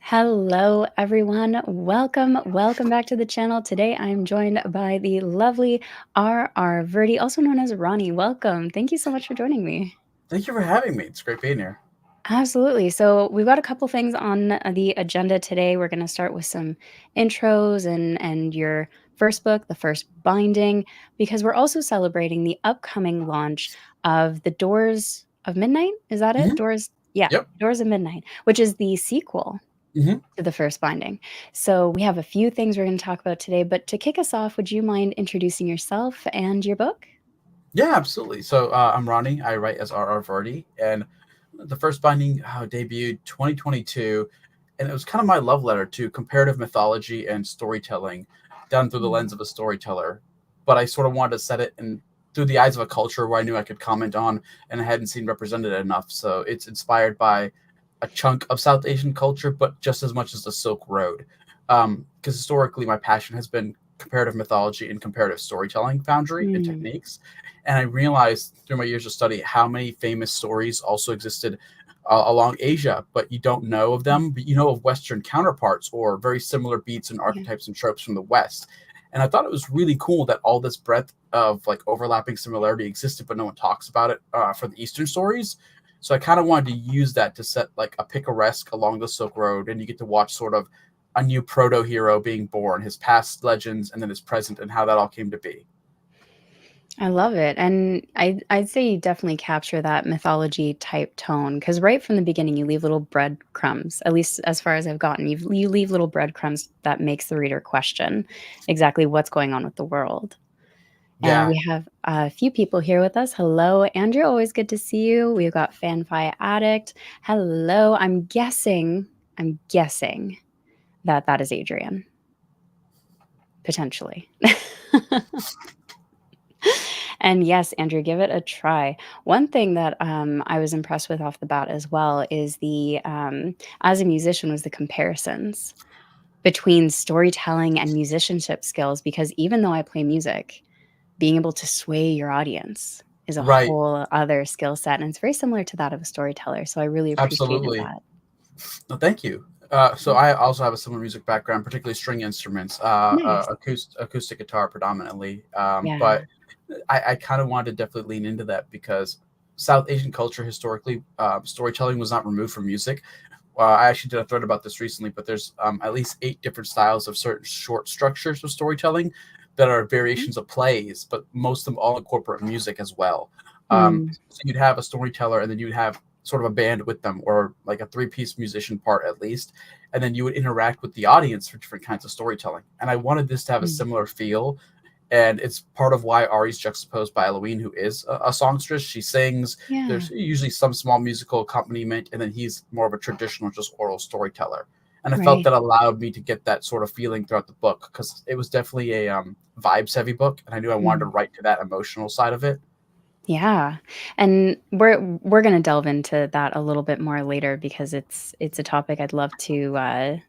Hello, everyone. Welcome back to the channel. Today, I'm joined by the lovely R. Virdi, also known as Ronnie. Welcome. Thank you so much for joining me. Thank you for having me. It's great being here. Absolutely. So we've got a couple things on the agenda today. We're going to start with some intros and your first book, the first binding, because we're also celebrating the upcoming launch of The Doors of Midnight. Is that it? Hmm. Doors, yeah, Yep. Doors of Midnight, which is the sequel Hmm. to the first binding. So we have a few things we're going to talk about today, but to kick us off, would you mind introducing yourself and your book? Yeah, absolutely. So I'm Ronnie. I write as R. Virdi, and the first binding debuted 2022, and it was kind of my love letter to comparative mythology and storytelling, done through the Mm, lens of a storyteller. But I sort of wanted to set it in through the eyes of a culture where I knew I could comment on, and I hadn't seen represented enough. So it's inspired by a chunk of South Asian culture, but just as much as the Silk Road. Because historically, my passion has been comparative mythology and comparative storytelling foundry and mm, techniques. And I realized through my years of study how many famous stories also existed along Asia, but you don't know of them, but you know of Western counterparts or very similar beats and yeah. archetypes and tropes from the West. And I thought it was really cool that all this breadth of like overlapping similarity existed, but no one talks about it for the Eastern stories. So I kind of wanted to use that to set like a picaresque along the Silk Road, and you get to watch sort of a new proto hero being born, his past legends, and then his present, and how that all came to be. I love it. And I'd say you definitely capture that mythology type tone because right from the beginning, you leave little breadcrumbs, at least as far as I've gotten. You leave little breadcrumbs that makes the reader question exactly what's going on with the world. And Yeah. we have a few people here with us. Hello, Andrew. Always good to see you. We've got FanFi Addict. Hello. I'm guessing that that is Adrian, potentially. And yes, Andrew, give it a try. One thing that I was impressed with off the bat as well is as a musician, was the comparisons between storytelling and musicianship skills. Because even though I play music, being able to sway your audience is a Right. whole other skill set, and it's very similar to that of a storyteller, so I really appreciated Absolutely. that. No, thank you. So Mm, I also have a similar music background, particularly string instruments, nice. acoustic guitar predominantly. Yeah. But I kind of wanted to definitely lean into that because South Asian culture historically, storytelling was not removed from music. I actually did a thread about this recently, but there's at least 8 different styles of certain short structures of storytelling that are Mhm. variations of plays, but most of them all incorporate music as well. Mm, So you'd have a storyteller, and then you'd have sort of a band with them, or like a three-piece musician part at least, and then you would interact with the audience for different kinds of storytelling. And I wanted this to have a mm. similar feel, and it's part of why Ari's juxtaposed by Eloise, who is a songstress. She sings. Yeah, There's usually some small musical accompaniment, and then he's more of a traditional, just oral storyteller. And I felt right. that allowed me to get that sort of feeling throughout the book because it was definitely a vibes heavy book, and I knew I wanted to Mm. write to that emotional side of it. Yeah, and we're gonna delve into that a little bit more later because it's a topic I'd love to,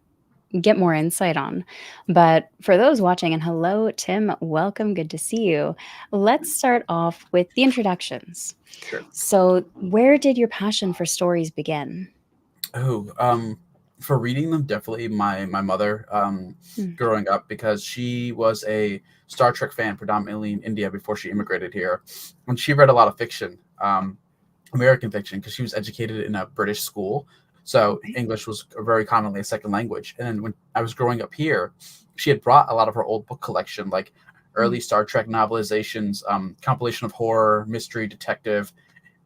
get more insight on. But for those watching, and hello, Tim, welcome, good to see you. Let's start off with the introductions. Sure. So, where did your passion for stories begin? Oh, for reading them, definitely my mother. Mm, Growing up, because she was a Star Trek fan, predominantly in India before she immigrated here, and she read a lot of fiction, American fiction, because she was educated in a British school, so okay. English was very commonly a second language. And then when I was growing up here, she had brought a lot of her old book collection, like Mm, early Star Trek novelizations, compilation of horror, mystery, detective,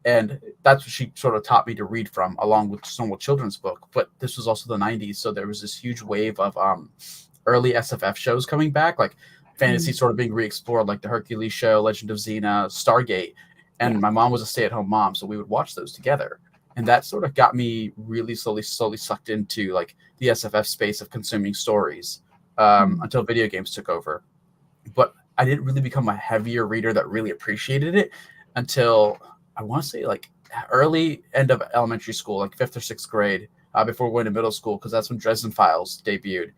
and that's what she sort of taught me to read from, along with some children's book. But this was also the 90s, so there was this huge wave of early SFF shows coming back, like fantasy mm, sort of being re-explored, like the Hercules show, Legend of Xena, Stargate. yeah. And my mom was a stay-at-home mom, so we would watch those together, and that sort of got me really slowly sucked into like the SFF space of consuming stories, Mm, until video games took over. But I didn't really become a heavier reader that really appreciated it until I want to say like early end of elementary school, like fifth or sixth grade, before going to middle school, because that's when Dresden Files debuted,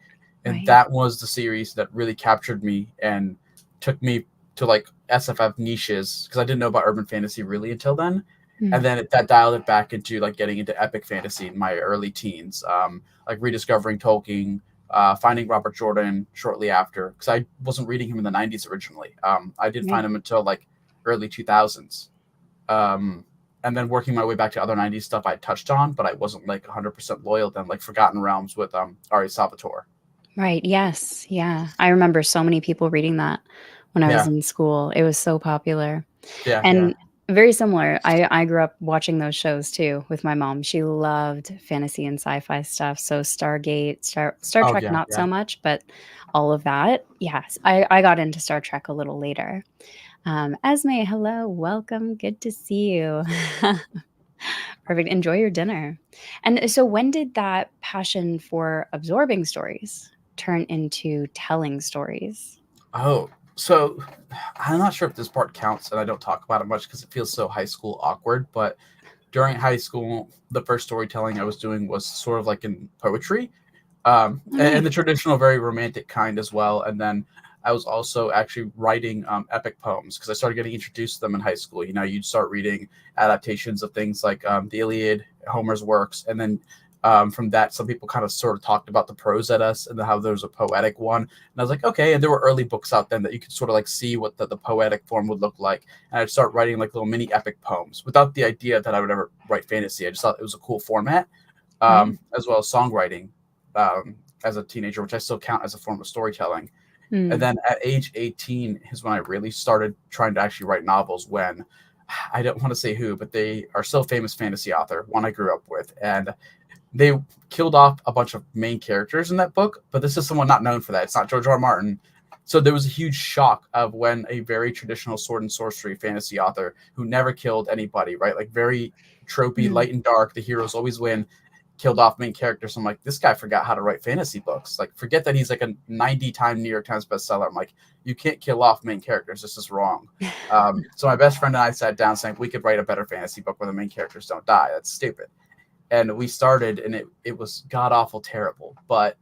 and right. that was the series that really captured me and took me to like SFF niches because I didn't know about urban fantasy really until then. Mm. And then that dialed it back into like getting into epic fantasy in my early teens, like rediscovering Tolkien, finding Robert Jordan shortly after, because I wasn't reading him in the 90s originally. I didn't find Right. him until like early 2000s. Um, and then working my way back to other 90s stuff I touched on, but I wasn't like 100% loyal to them, like Forgotten Realms with Ari Salvatore. Right. Yes. Yeah. I remember so many people reading that when I was Yeah, in school. It was so popular. yeah, yeah. And very similar. I grew up watching those shows too with my mom. She loved fantasy and sci-fi stuff. So Stargate, Star Oh, Trek yeah, not yeah. so much, but all of that. Yes. I got into Star Trek a little later. Esme, hello, welcome. Good to see you. Perfect. Enjoy your dinner. And so when did that passion for absorbing stories turn into telling stories? Oh, so I'm not sure if this part counts, and I don't talk about it much because it feels so high school awkward. But during high school, the first storytelling I was doing was sort of like in poetry, Oh, and the nice. traditional, very romantic kind as well. And then I was also actually writing epic poems because I started getting introduced to them in high school. You know, you'd start reading adaptations of things like the Iliad, Homer's works, and then from that, some people kind of sort of talked about the prose at us and how there was a poetic one. And I was like, okay. And there were early books out then that you could sort of like see what the poetic form would look like. And I'd start writing like little mini epic poems without the idea that I would ever write fantasy. I just thought it was a cool format, Right. as well as songwriting as a teenager, which I still count as a form of storytelling. And Mm. then at age 18 is when I really started trying to actually write novels. When I don't want to say who, but they are still a famous fantasy author, one I grew up with. And they killed off a bunch of main characters in that book, but this is someone not known for that. It's not George R. R. Martin. So there was a huge shock of when a very traditional sword and sorcery fantasy author who never killed anybody, right? Like very tropey, Mm. light and dark, the heroes always win, killed off main characters. I'm like, this guy forgot how to write fantasy books. Like, forget that he's like a 90-time New York Times bestseller. I'm like, you can't kill off main characters. This is wrong. So my best friend and I sat down saying we could write a better fantasy book where the main characters don't die. That's stupid. And we started, and it was god awful terrible. But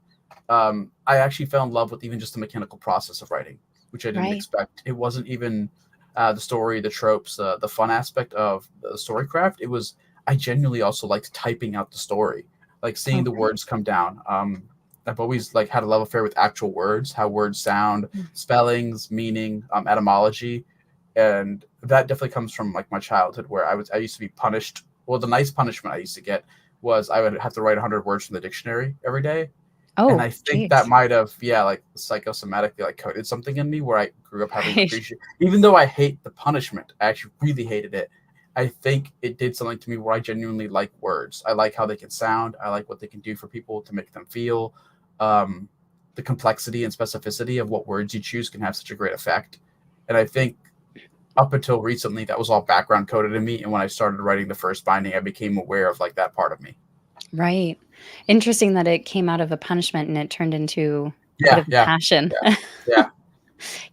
I actually fell in love with even just the mechanical process of writing, which I didn't Right. expect. It wasn't even the story, the tropes, the fun aspect of the storycraft. It was, I genuinely also liked typing out the story, like seeing the Okay. words come down. I've always like had a love affair with actual words, how words sound, Mm. spellings, meaning, etymology, and that definitely comes from like my childhood where I used to be punished. Well, the nice punishment I used to get was I would have to write 100 words from the dictionary every day, and Oh, I think that geez. might have, yeah, like psychosomatically like coded something in me where I grew up having Right. appreciate. Even though I hate the punishment, I actually really hated it. I think it did something to me where I genuinely like words. I like how they can sound. I like what they can do for people to make them feel. Um, the complexity and specificity of what words you choose can have such a great effect. And I think up until recently, that was all background coded in me. And when I started writing the first binding, I became aware of like that part of me. Right. Interesting that it came out of a punishment and it turned into a bit Yeah, of a yeah, passion. yeah, yeah,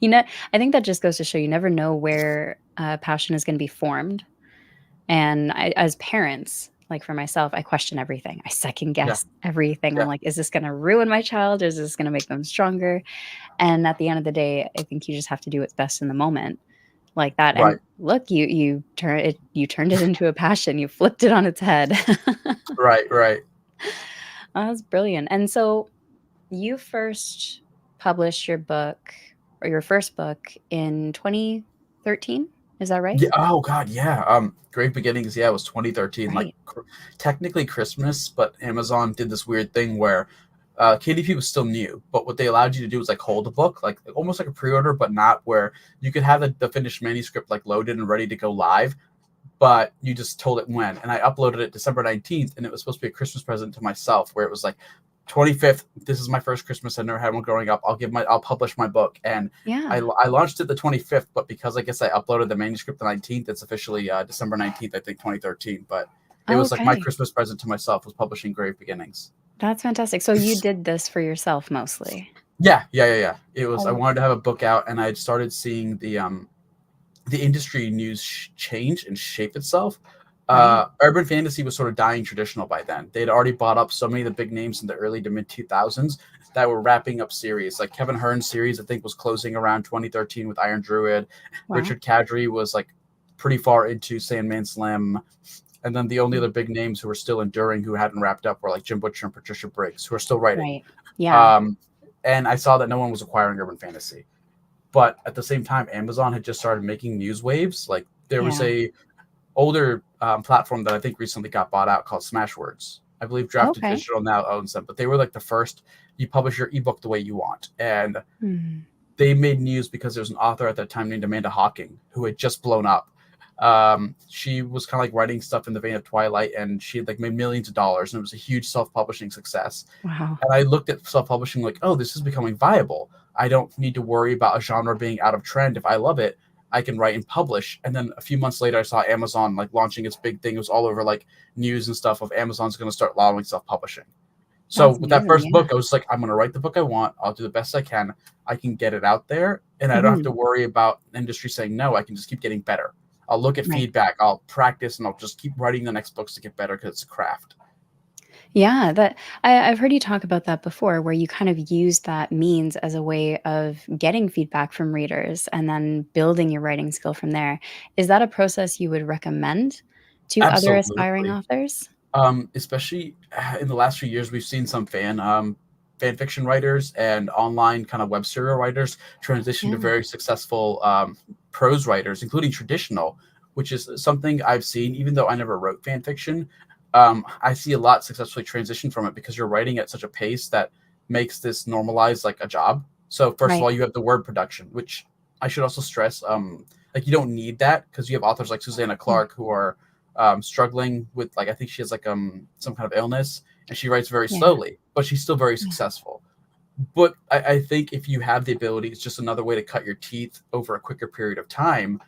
You know, I think that just goes to show you never know where passion is going to be formed. And as parents, like for myself, I question everything. I second yeah, guess everything. I'm yeah. like, is this going to ruin my child? Or is this going to make them stronger? And at the end of the day, I think you just have to do what's best in the moment, like that. Right, And look, you turned it into a passion. You flipped it on its head. right, right. That's brilliant. And so you first published your book or your first book in 2013. Is that right? Yeah. Oh God. Yeah. Great Beginnings. Yeah, it was 2013. Like Right. technically Christmas, but Amazon did this weird thing where KDP was still new, but what they allowed you to do was like hold a book, like almost like a pre-order, but not where you could have the finished manuscript like loaded and ready to go live, but you just told it when. And I uploaded it December 19th, and it was supposed to be a Christmas present to myself, where it was like 25th. This is my first Christmas. I never had one growing up. I'll publish my book. And Yeah. I launched it the 25th, but because I guess I uploaded the manuscript the 19th, it's officially December 19th, I think 2013. But it was like my Okay. Christmas present to myself was publishing Grave Beginnings. That's fantastic. So you did this for yourself mostly. Yeah, yeah, yeah, yeah. It was. I Oh, wanted to have a book out, and I had started seeing the industry news change and shape itself. right. Urban fantasy was sort of dying traditional by then. They'd already bought up so many of the big names in the early to mid 2000s that were wrapping up series. Like Kevin Hearn's series, I think, was closing around 2013 with Iron Druid. Wow. Richard Kadri was like pretty far into Sandman Slam. And then the only other big names who were still enduring, who hadn't wrapped up, were like Jim Butcher and Patricia Briggs, who are still writing. Right. Yeah. Um, and I saw that no one was acquiring urban fantasy. But at the same time, Amazon had just started making news waves. Like there was Yeah. a older platform that I think recently got bought out called Smashwords. I believe Drafted Okay. Digital now owns them, but they were like the first. You publish your ebook the way you want, and Hmm. they made news because there was an author at that time named Amanda Hawking who had just blown up. She was kind of like writing stuff in the vein of Twilight, and she had like made millions of dollars, and it was a huge self-publishing success. Wow. And I looked at self-publishing like, oh, this is becoming viable. I don't need to worry about a genre being out of trend. If I love it, I can write and publish. And then a few months later, I saw Amazon like launching its big thing. It was all over like news and stuff of Amazon's going to start allowing self-publishing. So That's with that amazing. first Yeah. book, I was like, I'm going to write the book I want. I'll do the best I can. I can get it out there, and I don't have Hmm. to worry about industry saying no. I can just keep getting better. I'll look at Right. feedback. I'll practice, and I'll just keep writing the next books to get better because it's a craft. Yeah, I've heard you talk about that before, where you kind of use that means as a way of getting feedback from readers and then building your writing skill from there. Is that a process you would recommend to other aspiring Absolutely. authors? Especially in the last few years, we've seen some fan fiction writers and online kind of web serial writers transition to Yeah. very successful prose writers, including traditional, which is something I've seen. Even though I never wrote fan fiction, I see a lot successfully transition from it because you're writing at such a pace that makes this normalized like a job. So first of Right. all, you have the word production, which I should also stress. Like you don't need that because you have authors like Susanna Mm. Clark who are struggling with like I think she has like some kind of illness and she writes very Yeah. slowly, but she's still very Yeah. successful. But I think if you have the ability, it's just another way to cut your teeth over a quicker period of time,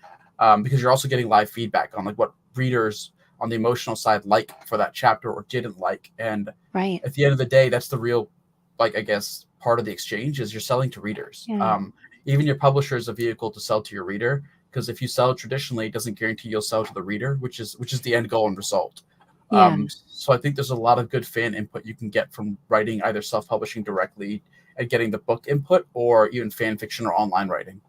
because you're also getting live feedback on like what readers on the emotional side like for that chapter or didn't like. And Right. at the end of the day, that's the real, like I guess, part of the exchange is you're selling to readers. Yeah. Even your publisher is a vehicle to sell to your reader because if you sell traditionally, it doesn't guarantee you'll sell to the reader, which is the end goal and result. Yeah. So I think there's a lot of good fan input you can get from writing either self-publishing directly and getting the book input or even fan fiction or online writing.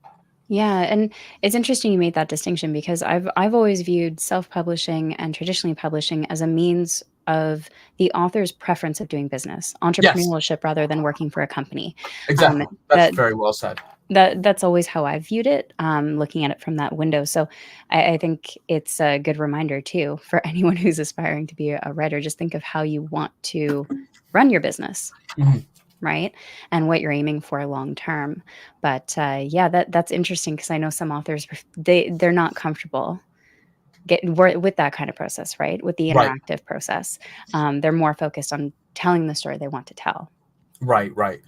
Yeah, and it's interesting you made that distinction because I've always viewed self-publishing and traditionally publishing as a means of the author's preference of doing business, Yes, entrepreneurship rather than working for a company. Um, exactly. That's that very well said. that's always how I viewed it, looking at it from that window. So I think it's a good reminder too for anyone who's aspiring to be a writer. Just think of how you want to run your business, Mhm. right? And what you're aiming for long term. But yeah, that's interesting because I know some authors they're not comfortable with that kind of process, right? With the Right, interactive process, they're more focused on telling the story they want to tell. right, right.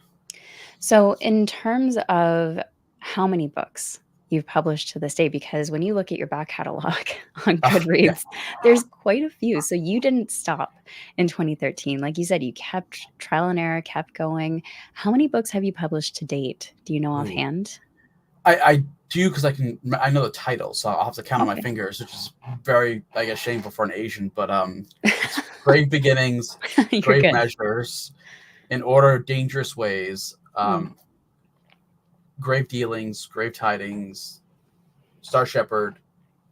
So, in terms of how many books you've published to this day, because when you look at your back catalog on Yeah. Goodreads, there's quite a few. So, you didn't stop in 2013. Like you said, you kept trial and error, kept going. How many books have you published to date? Do you know Ooh. offhand? I do because I know the title, so I'll have to count on my Okay. fingers, which is very I guess shameful for an Asian. But it's Grave Beginnings, You're Grave good. Measures, In Order, Dangerous Ways, Mm. Grave Dealings, Grave Tidings, Star Shepherd,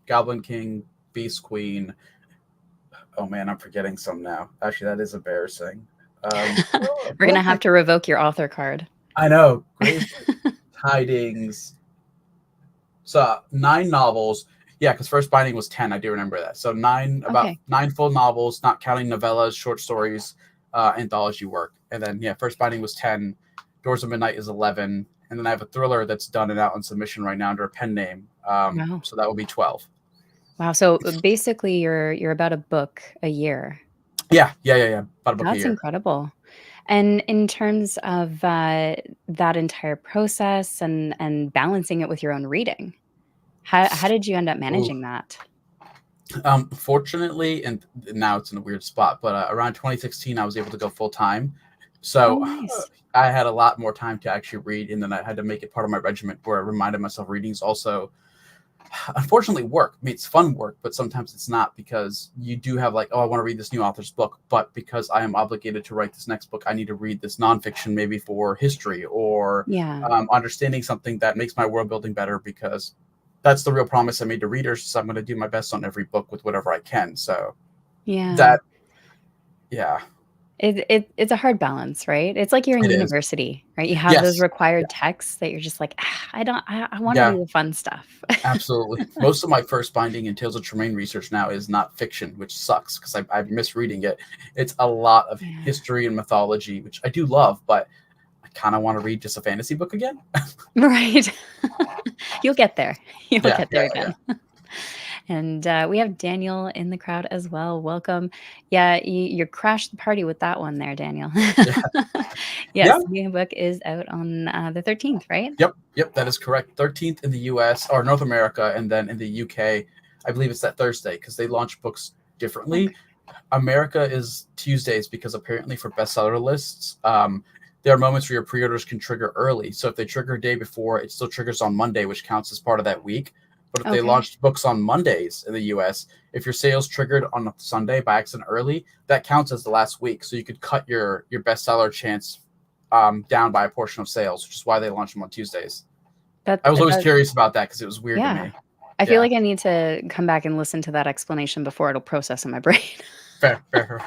Goblin King, Beast Queen. Oh man, I'm forgetting some now. Actually, that is embarrassing. I We're feel going to like have to revoke your author card. I know Grave Tidings. So 9 novels. Yeah, because first binding was 10. I do remember that. So about Okay. 9 full novels, not counting novellas, short stories, anthology work. And then yeah, first binding was 10. Doors of Midnight is 11, and then I have a thriller that's done and out on submission right now under a pen name. Wow. So that will be 12. Wow. So basically you're about a book a year. Yeah. About a book a That's year. incredible. And in terms of, that entire process and balancing it with your own reading, how did you end up Ooh. managing that? Fortunately, and now it's in a weird spot, but around 2016, I was able to go full time. Oh, So nice. I had a lot more time to actually read, and then I had to make it part of my regiment where I reminded myself reading is also, unfortunately, work. I mean, it's fun work, but sometimes it's not because you do have like, oh, I want to read this new author's book, but because I am obligated to write this next book, I need to read this nonfiction maybe for history or Yeah. understanding something that makes my world building better because that's the real promise I made to readers. So I'm going to do my best on every book with whatever I can. So Yeah. that, yeah, It's a hard balance, right? It's like you're in it is. university, right? You have those Yes. required Yeah. texts that you're just like, "Ah, I wanna Yeah. do the fun stuff." Absolutely. Most of my first binding in Tales of Tremaine research now is not fiction, which sucks because I'm misreading it. It's a lot of Yeah. history and mythology, which I do love, but I kind of want to read just a fantasy book again. Right. You'll get there. You'll Yeah, get yeah, there yeah, again. And, we have Daniel in the crowd as well. Welcome. Yeah, you crashed the party with that one there, Daniel. yeah, Yes, yeah. the new book is out on, the 13th, right? Yep, yep, that is correct. 13th in the U.S. or North America, and then in the UK, I believe it's that Thursday because they launch books differently. Okay. America is Tuesdays because apparently for bestseller lists, there are moments where your pre-orders can trigger early. So if they trigger a day before, it still triggers on Monday, which counts as part of that week. But if they Okay. launched books on Mondays in the US, if your sales triggered on a Sunday by accident early, that counts as the last week. So you could cut your bestseller chance down by a portion of sales, which is why they launch them on Tuesdays. That I was always that curious about that because it was weird to yeah. me. I feel Yeah, like I need to come back and listen to that explanation before it'll process in my brain. fair, fair, fair.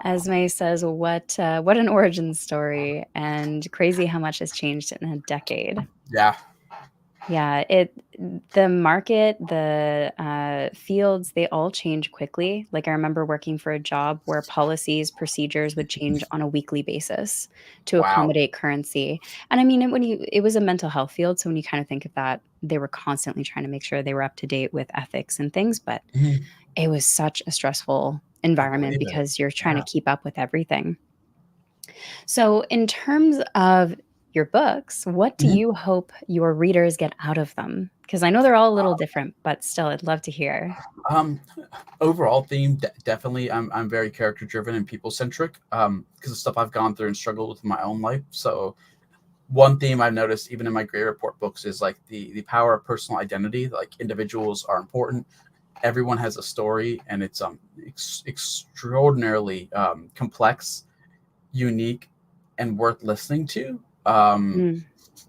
Esme says, what an origin story, and crazy how much has changed in a decade." Yeah, Yeah, the market, the, fields, they all change quickly. Like, I remember working for a job where policies, procedures would change on a weekly basis to wow. accommodate currency, and I mean, it was a mental health field, so when you kinda think of that, they were constantly trying to make sure they were up to date with ethics and things, but Mhm. it was such a stressful I environment believe it. because you're trying to Yeah. keep up with everything. So, in terms of your books, what do Mhm. you hope your readers get out of them? Because I know they're all a little different, but still, I'd love to hear. Um, Overall theme, definitely, I'm very character driven and people centric. Because of stuff I've gone through and struggled with in my own life. So one theme I've noticed, even in my Gray Report books, is like the power of personal identity. Like individuals are important. Everyone has a story, and it's extraordinarily complex, unique, and worth listening to. Mm,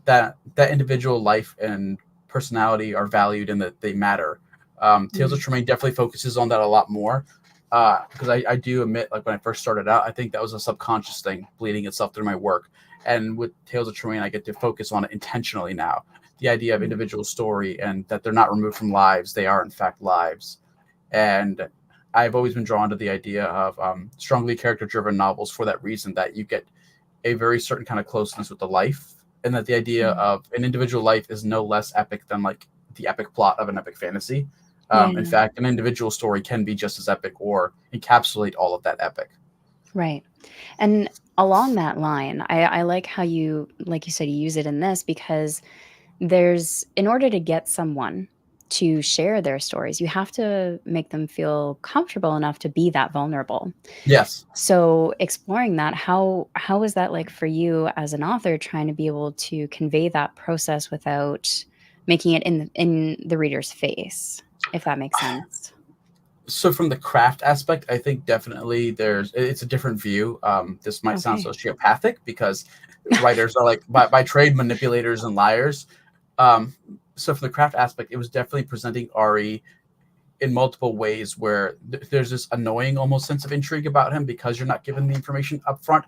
That individual life and personality are valued and that they matter. Tales of mm, Tremaine definitely focuses on that a lot more because I do admit, like when I first started out, I think that was a subconscious thing bleeding itself through my work. And with Tales of Tremaine, I get to focus on it intentionally now. The idea of mm. individual story and that they're not removed from lives; they are in fact lives. And I've always been drawn to the idea of strongly character-driven novels for that reason that you get a very certain kind of closeness with the life, and that the idea Mm. of an individual life is no less epic than like the epic plot of an epic fantasy. In Yeah, fact, an individual story can be just as epic or encapsulate all of that epic. right. And along that line, I like how you, like you said, you use it in this because there's in order to get someone to share their stories, you have to make them feel comfortable enough to be that vulnerable. Yes. So exploring that, how was that like for you as an author trying to be able to convey that process without making it in the reader's face, if that makes sense? So from the craft aspect, I think definitely it's a different view. This might sound Okay. sociopathic because writers are like by trade manipulators and liars. Um, so from the craft aspect, it was definitely presenting Ari in multiple ways where there's this annoying almost sense of intrigue about him because you're not given the information up front,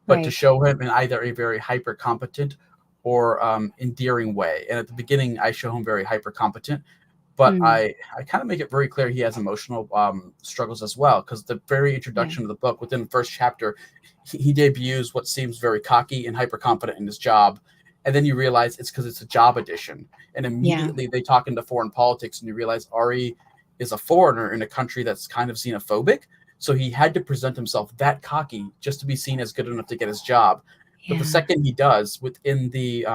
but to Right. show him in either a very hyper competent or endearing way. And at the beginning, I show him very hyper competent, but Mm, I kind of make it very clear he has emotional struggles as well. Because the very yeah. introduction of the book, within the first chapter, he debuts what seems very cocky and hyper confident in his job. And then you realize it's because it's a job edition. And Yeah. immediately they talk into foreign politics, and you realize Ari is a foreigner in a country that's kind of xenophobic. So he had to present himself that cocky just to be seen as good enough to get his job. But the Yeah. second he does, within the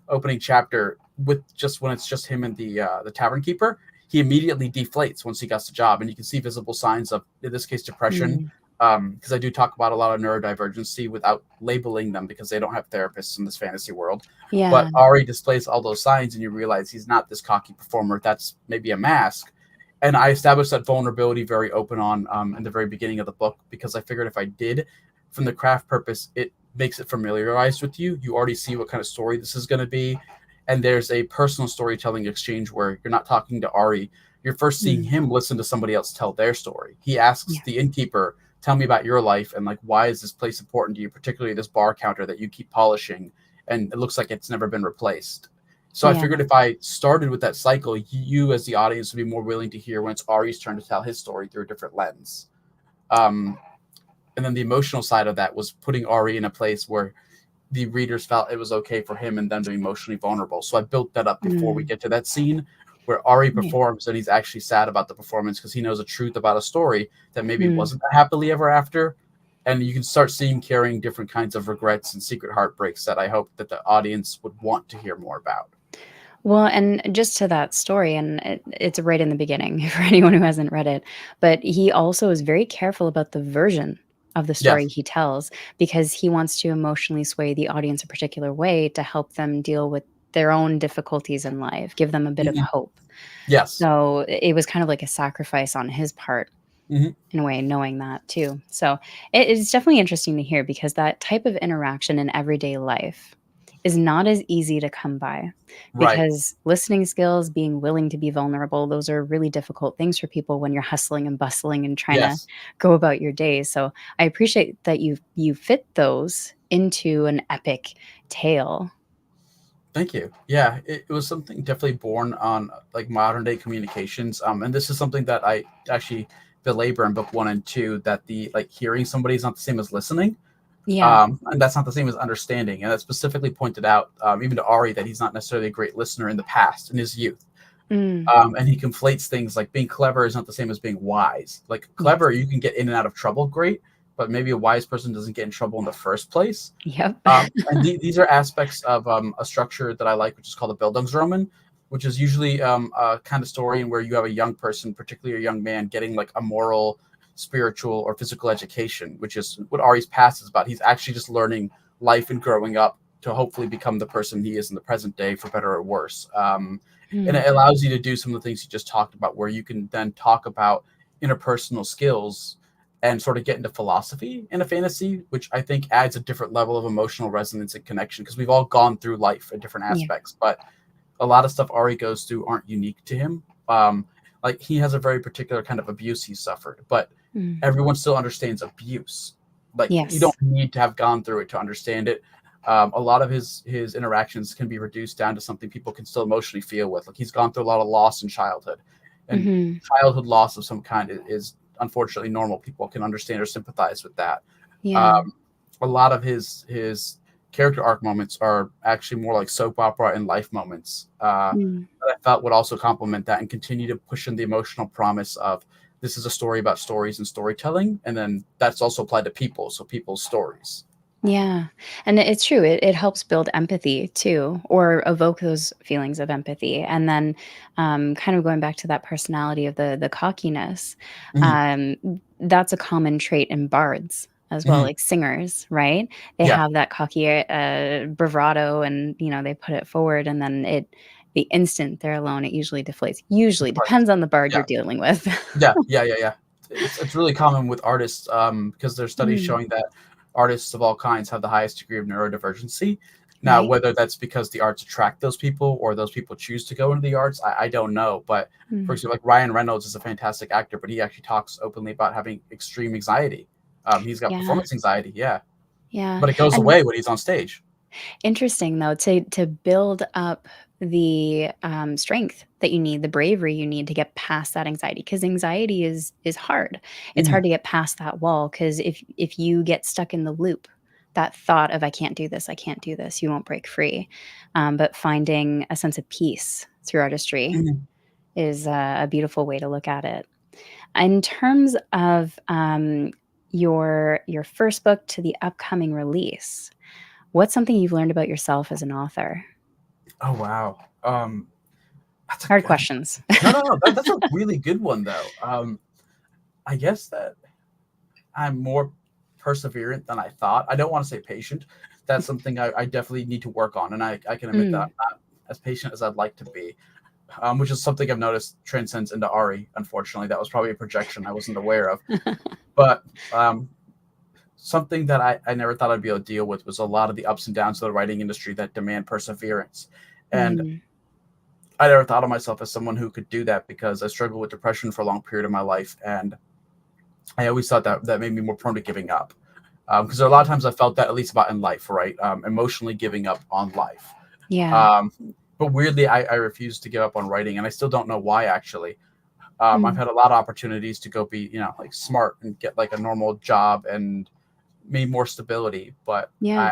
opening chapter, with just when it's just him and the tavern keeper, he immediately deflates once he gets the job, and you can see visible signs of, in this case, depression. Mm, Because I do talk about a lot of neurodivergency without labeling them because they don't have therapists in this fantasy world. yeah. But Ari displays all those signs, and you realize he's not this cocky performer. That's maybe a mask. And I established that vulnerability very open on in the very beginning of the book because I figured if I did, from the craft purpose, it makes it familiarized with you. You already see what kind of story this is going to be, and there's a personal storytelling exchange where you're not talking to Ari. You're first seeing Mm. him listen to somebody else tell their story. He asks Yeah. the innkeeper, "Tell me about your life, and like why is this place important to you, particularly this bar counter that you keep polishing, and it looks like it's never been replaced." So I Yeah. figured if I started with that cycle, you as the audience would be more willing to hear when it's Ari's turn to tell his story through a different lens. Um, and then the emotional side of that was putting Ari in a place where the readers felt it was okay for him and them to be emotionally vulnerable. So I built that up before we Mm. get to that scene where Ari Right. performs and he's actually sad about the performance because he knows a truth about a story that maybe Mm. wasn't a happily ever after. And you can start seeing carrying different kinds of regrets and secret heartbreaks that I hope that the audience would want to hear more about. Well, and just to that story, and it's right in the beginning for anyone who hasn't read it, but he also is very careful about the version of the story Yes. he tells because he wants to emotionally sway the audience a particular way to help them deal with their own difficulties in life, give them a bit of Mhm. hope. Yes. So it was kind of like a sacrifice on his part Hmm. in a way, knowing that too. So it's definitely interesting to hear because that type of interaction in everyday life is not as easy to come by Right. because listening skills, being willing to be vulnerable, those are really difficult things for people when you're hustling and bustling and trying to Yes. go about your day. So I appreciate that you fit those into an epic tale. Thank you. Yeah, it was something definitely born on like modern day communications. And this is something that I actually belabor in book one and two, that the like hearing somebody is not the same as listening. Yeah. And that's not the same as understanding. And that's specifically pointed out, even to Ari, that he's not necessarily a great listener in the past, in his youth. Mm, And he conflates things like being clever is not the same as being wise. Like yes. clever, you can get in and out of trouble, great, but maybe a wise person doesn't get in trouble in the first place. Yep. And these are aspects of a structure that I like, which is called a Bildungsroman, which is usually a kind of story in where you have a young person, particularly a young man, getting like a moral, spiritual, or physical education, which is what Ari's past is about. He's actually just learning life and growing up to hopefully become the person he is in the present day, for better or worse. And Mm, it allows you to do some of the things you just talked about, where you can then talk about interpersonal skills and sort of get into philosophy in a fantasy, which I think adds a different level of emotional resonance and connection because we've all gone through life in different yeah. aspects, but a lot of stuff Ari goes through aren't unique to him. Like he has a very particular kind of abuse he suffered, but Mm, everyone still understands abuse. Like you yes. don't need to have gone through it to understand it. A lot of his interactions can be reduced down to something people can still emotionally feel with. Like he's gone through a lot of loss in childhood, and Mhm. childhood loss of some kind is unfortunately normal. People can understand or sympathize with that. Yeah. Um, a lot of his character arc moments are actually more like soap opera and life moments Mm. that I felt would also complement that and continue to push in the emotional promise of this is a story about stories and storytelling, and then that's also applied to people, so people's stories. Yeah, and it's true, it helps build empathy too, or evoke those feelings of empathy, and then, kind of going back to that personality of the cockiness, Mhm, um, that's a common trait in bards as well, mhm. like singers, right? They Yeah, have that cocky, bravado and, they put it forward, and then the instant they're alone, it usually deflates. Usually, deflects. depends on the bard you're Yeah, dealing with. yeah. It's really common with artists, because there's studies Mm, showing that artists of all kinds have the highest degree of neurodivergency. Now, right? whether that's because the arts attract those people or those people choose to go into the arts, I don't know. But for Mm, example, like Ryan Reynolds is a fantastic actor, but he actually talks openly about having extreme anxiety. He's got yeah, performance anxiety, yeah, yeah, but it goes and away when he's on stage. interesting though to build up the, strength that you need, the bravery you need to get past that anxiety, because anxiety is hard. It's Mhm, hard to get past that wall because if you get stuck in the loop, that thought of, I can't do this," you won't break free. But finding a sense of peace through artistry mhm. is a beautiful way to look at it. In terms of, your first book to the upcoming release, what's something you've learned about yourself as an author? Oh wow, that's a Hard good. questions. No. That's a really good one though. I guess that I'm more perseverant than I thought. I don't want to say patient. That's something I definitely need to work on, and I can admit that Mm. I'm not as patient as I'd like to be, which is something I've noticed transcends into Ari. Unfortunately, that was probably a projection I wasn't aware of. But something that I never thought I'd be able to deal with was a lot of the ups and downs of the writing industry that demand perseverance. And Mm. I never thought of myself as someone who could do that because I struggled with depression for a long period of my life, and I always thought that that made me more prone to giving up. Because there are a lot of times I felt that, at least about in life, right? Emotionally giving up on life. Yeah. Um, but weirdly, I refuse to give up on writing, and I still don't know why. Actually, I've Mm. had a lot of opportunities to go be, like smart and get like a normal job and maybe more stability, but Yeah.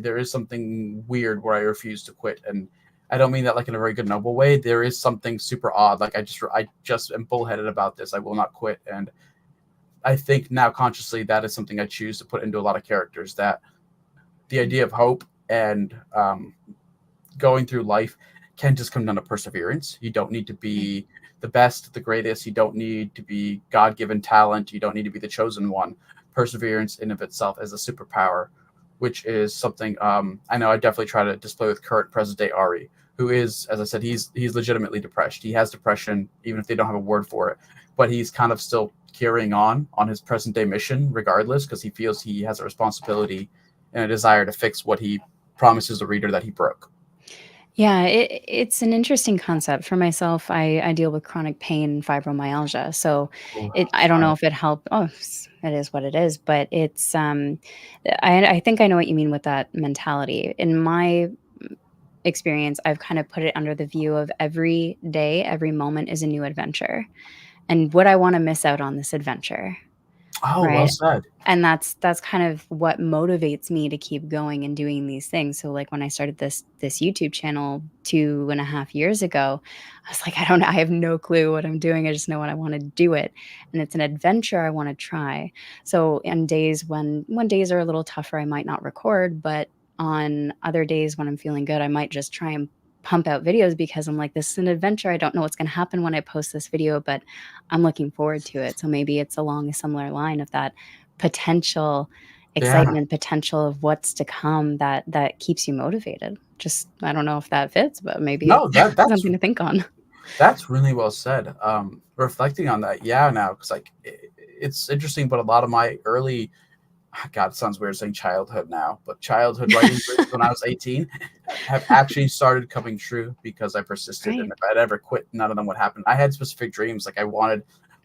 there is something weird where I refuse to quit, and I don't mean that like in a very good noble way. There is something super odd. Like I just am bullheaded about this. I will not quit, and I think now consciously that is something I choose to put into a lot of characters. That the Mm. idea of hope and going through life can just come down to perseverance. You don't need to Right. be the best, the greatest. You don't need to be God given talent. You don't need to be the chosen one. Perseverance in of itself is a superpower, which is something I know I definitely try to display with current present day Ari, who is, as I said, he's legitimately depressed. He has depression, even if they don't have a word for it, but he's kind of still carrying on his present day mission regardless, because he feels he has a responsibility and a desire to fix what he promises the reader that he broke. Yeah, it's an interesting concept. For myself, I deal with chronic pain, fibromyalgia, so Oh, I don't know sorry. if it helped. Oh, it is what it is, but I think I know what you mean with that mentality. In my experience, I've kind of put it under the view of every day, every moment is a new adventure, and would I wanna miss out on this adventure? Oh, well Right? said. And that's kind of what motivates me to keep going and doing these things. So, like, when I started this YouTube channel 2.5 years ago, I was like, I have no clue what I'm doing. I just know what I wanna do it, and it's an adventure I wanna try. So, on days when days are a little tougher, I might not record, but on other days when I'm feeling good, I might just try and pump out videos because I'm like, "This is an adventure. I don't know what's gonna happen when I post this video, but I'm looking forward to it." So maybe it's along a similar line of that potential Yeah. excitement, potential of what's to come that keeps you motivated. Just I don't know if that fits, but maybe it's No, something to think on. that's really well said. Reflecting on that, yeah, now because it's interesting, but a lot of my early, God, it sounds weird saying childhood now, but childhood writing dreams when I was 18 have actually started coming true because I persisted. And Right. if I'd ever quit, none of them would happen. I had specific dreams, like I wanted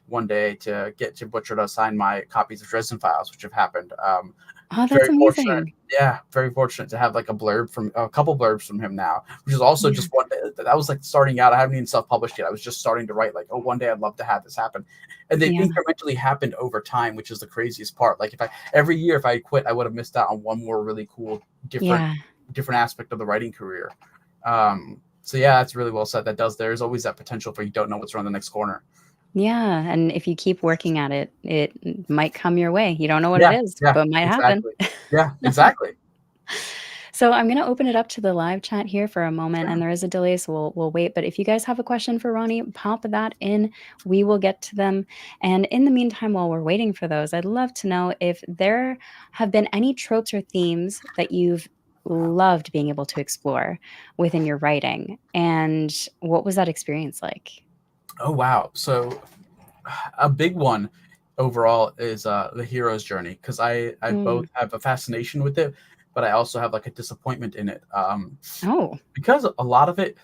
one day to get to Butcher to sign my copies of Dresden Files, which have happened. Oh, that's Very fortunate. amazing. Yeah, very fortunate to have like a couple blurbs from him now, which is also Yeah. just one day that was like starting out. I haven't even self-published yet. I was just starting to write like, oh, one day I'd love to have this happen. And they Yeah. incrementally happened over time, which is the craziest part. Like if I every year if I quit, I would have missed out on one more really cool Yeah. different aspect of the writing career. So yeah, that's really well said. There's always that potential for you don't know what's around the next corner. Yeah, and if you keep working at it, it might come your way. You don't know what it Yeah, is, yeah, but it might happen. exactly. Yeah, exactly. So I'm gonna open it up to the live chat here for a moment, and Sure. there is a delay, so we'll wait. But if you guys have a question for Ronnie, pop that in. We will get to them. And in the meantime, while we're waiting for those, I'd love to know if there have been any tropes or themes that you've loved being able to explore within your writing, and what was that experience like? Oh wow. So a big one overall is the hero's journey, because I both Mm. have a fascination with it, but I also have like a disappointment in it, Oh, because a lot of it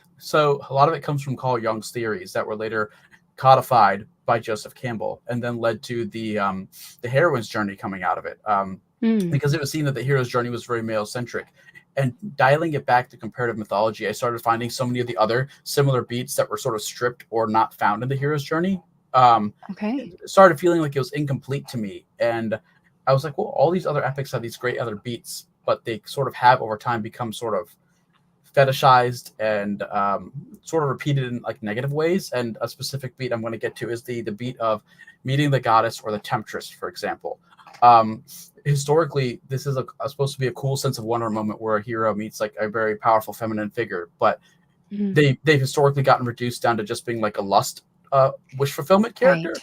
comes from Carl Jung's theories that were later codified by Joseph Campbell and then led to the heroine's journey coming out of it, mm, because it was seen that the hero's journey was very male centric. And dialing it back to comparative mythology, I started finding so many of the other similar beats that were sort of stripped or not found in the hero's journey. Um, okay. it started feeling like it was incomplete to me. And I was like, well, all these other epics have these great other beats, but they sort of have over time become sort of fetishized and sort of repeated in like negative ways. And a specific beat I'm going to get to is the beat of meeting the goddess or the temptress, for example. Um, Historically, this is supposed to be a cool sense of wonder moment where a hero meets like a very powerful feminine figure, but Mhm. they've historically gotten reduced down to just being like a lust wish fulfillment Right. character.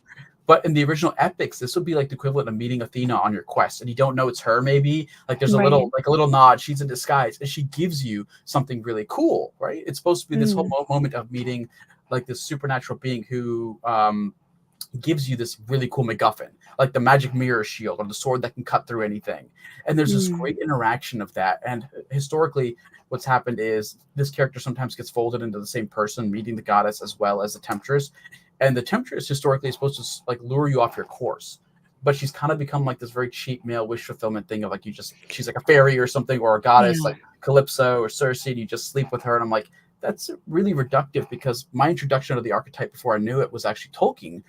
But in the original epics, this would be like the equivalent of meeting Athena on your quest, and you don't know it's her. Maybe like there's Right. a little nod. She's in disguise, and she gives you something really cool, right? It's supposed to be this whole Mm, moment of meeting like this supernatural being who gives you this really cool MacGuffin, like the magic mirror shield or the sword that can cut through anything. And there's this Mm. great interaction of that. And historically, what's happened is this character sometimes gets folded into the same person, meeting the goddess as well as the temptress. And the temptress historically is supposed to like lure you off your course. But she's kind of become like this very cheap male wish fulfillment thing of like she's like a fairy or something or a goddess Yeah. like Calypso or Circe, and you just sleep with her. And I'm like, that's really reductive because my introduction to the archetype before I knew it was actually Tolkien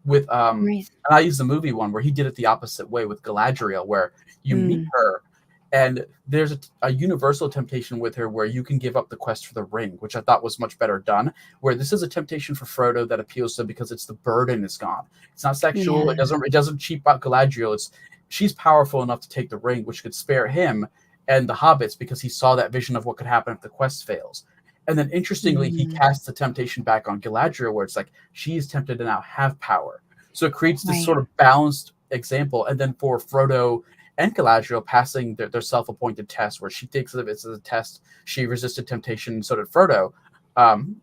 with Right. and I use the movie one where he did it the opposite way with Galadriel, where you meet Mm. her and there's a universal temptation with her where you can give up the quest for the ring, which I thought was much better done. Where this is a temptation for Frodo that appeals to him because it's the burden is gone. It's not sexual. Yeah. It doesn't cheap out Galadriel. She's powerful enough to take the ring, which could spare him and the hobbits because he saw that vision of what could happen if the quest fails. And then interestingly, he Mm. casts the temptation back on Galadriel, where it's like she is tempted to now have power. So it creates this Right. sort of balanced example. And then for Frodo and Galadriel passing their self-appointed test, where she takes it as a test, she resisted temptation, and so did Frodo.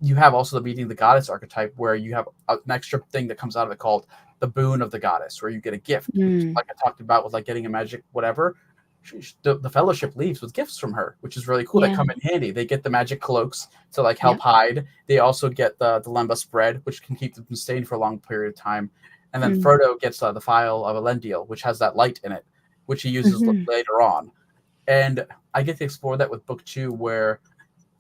You have also the meeting the goddess archetype, where you have an extra thing that comes out of it called the boon of the goddess, where you get a gift, which, Mm. like I talked about with like getting a magic whatever. The fellowship leaves with gifts from her, which is really cool. That Yeah. come in handy. They get the magic cloaks to like Yeah. help hide. They also get the lembas bread, which can keep them sustained for a long period of time. And then Mm. Frodo gets the phial of Elendil, which has that light in it, which he uses Mhm. later on. And I get to explore that with book 2, where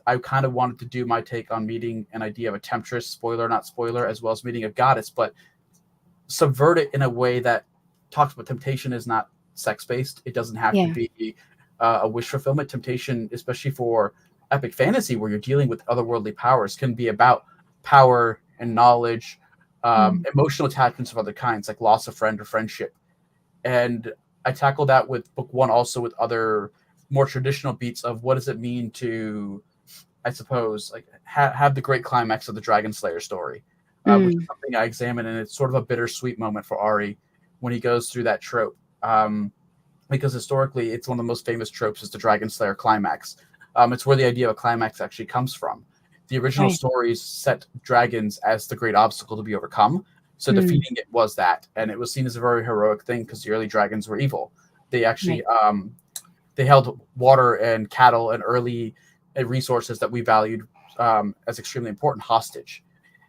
I kind of wanted to do my take on meeting an idea of a temptress, spoiler, not spoiler, as well as meeting a goddess, but subvert it in a way that talks about temptation is not sex based. It doesn't have to Yeah. be a wish fulfillment. Temptation, especially for epic fantasy, where you're dealing with otherworldly powers, can be about power and knowledge, Mm. emotional attachments of other kinds, like loss of friend or friendship. And I tackle that with book 1, also with other more traditional beats of what does it mean to, I suppose, like have the great climax of the Dragon Slayer story, which is Mm. something I examine, and it's sort of a bittersweet moment for Ari when he goes through that trope, because historically it's one of the most famous tropes is the Dragon Slayer climax. It's where the idea of a climax actually comes from. The original Right. stories set dragons as the great obstacle to be overcome, so Mm. defeating it was that, and it was seen as a very heroic thing because the early dragons were evil. They actually Right. they held water and cattle and early resources that we valued as extremely important hostage.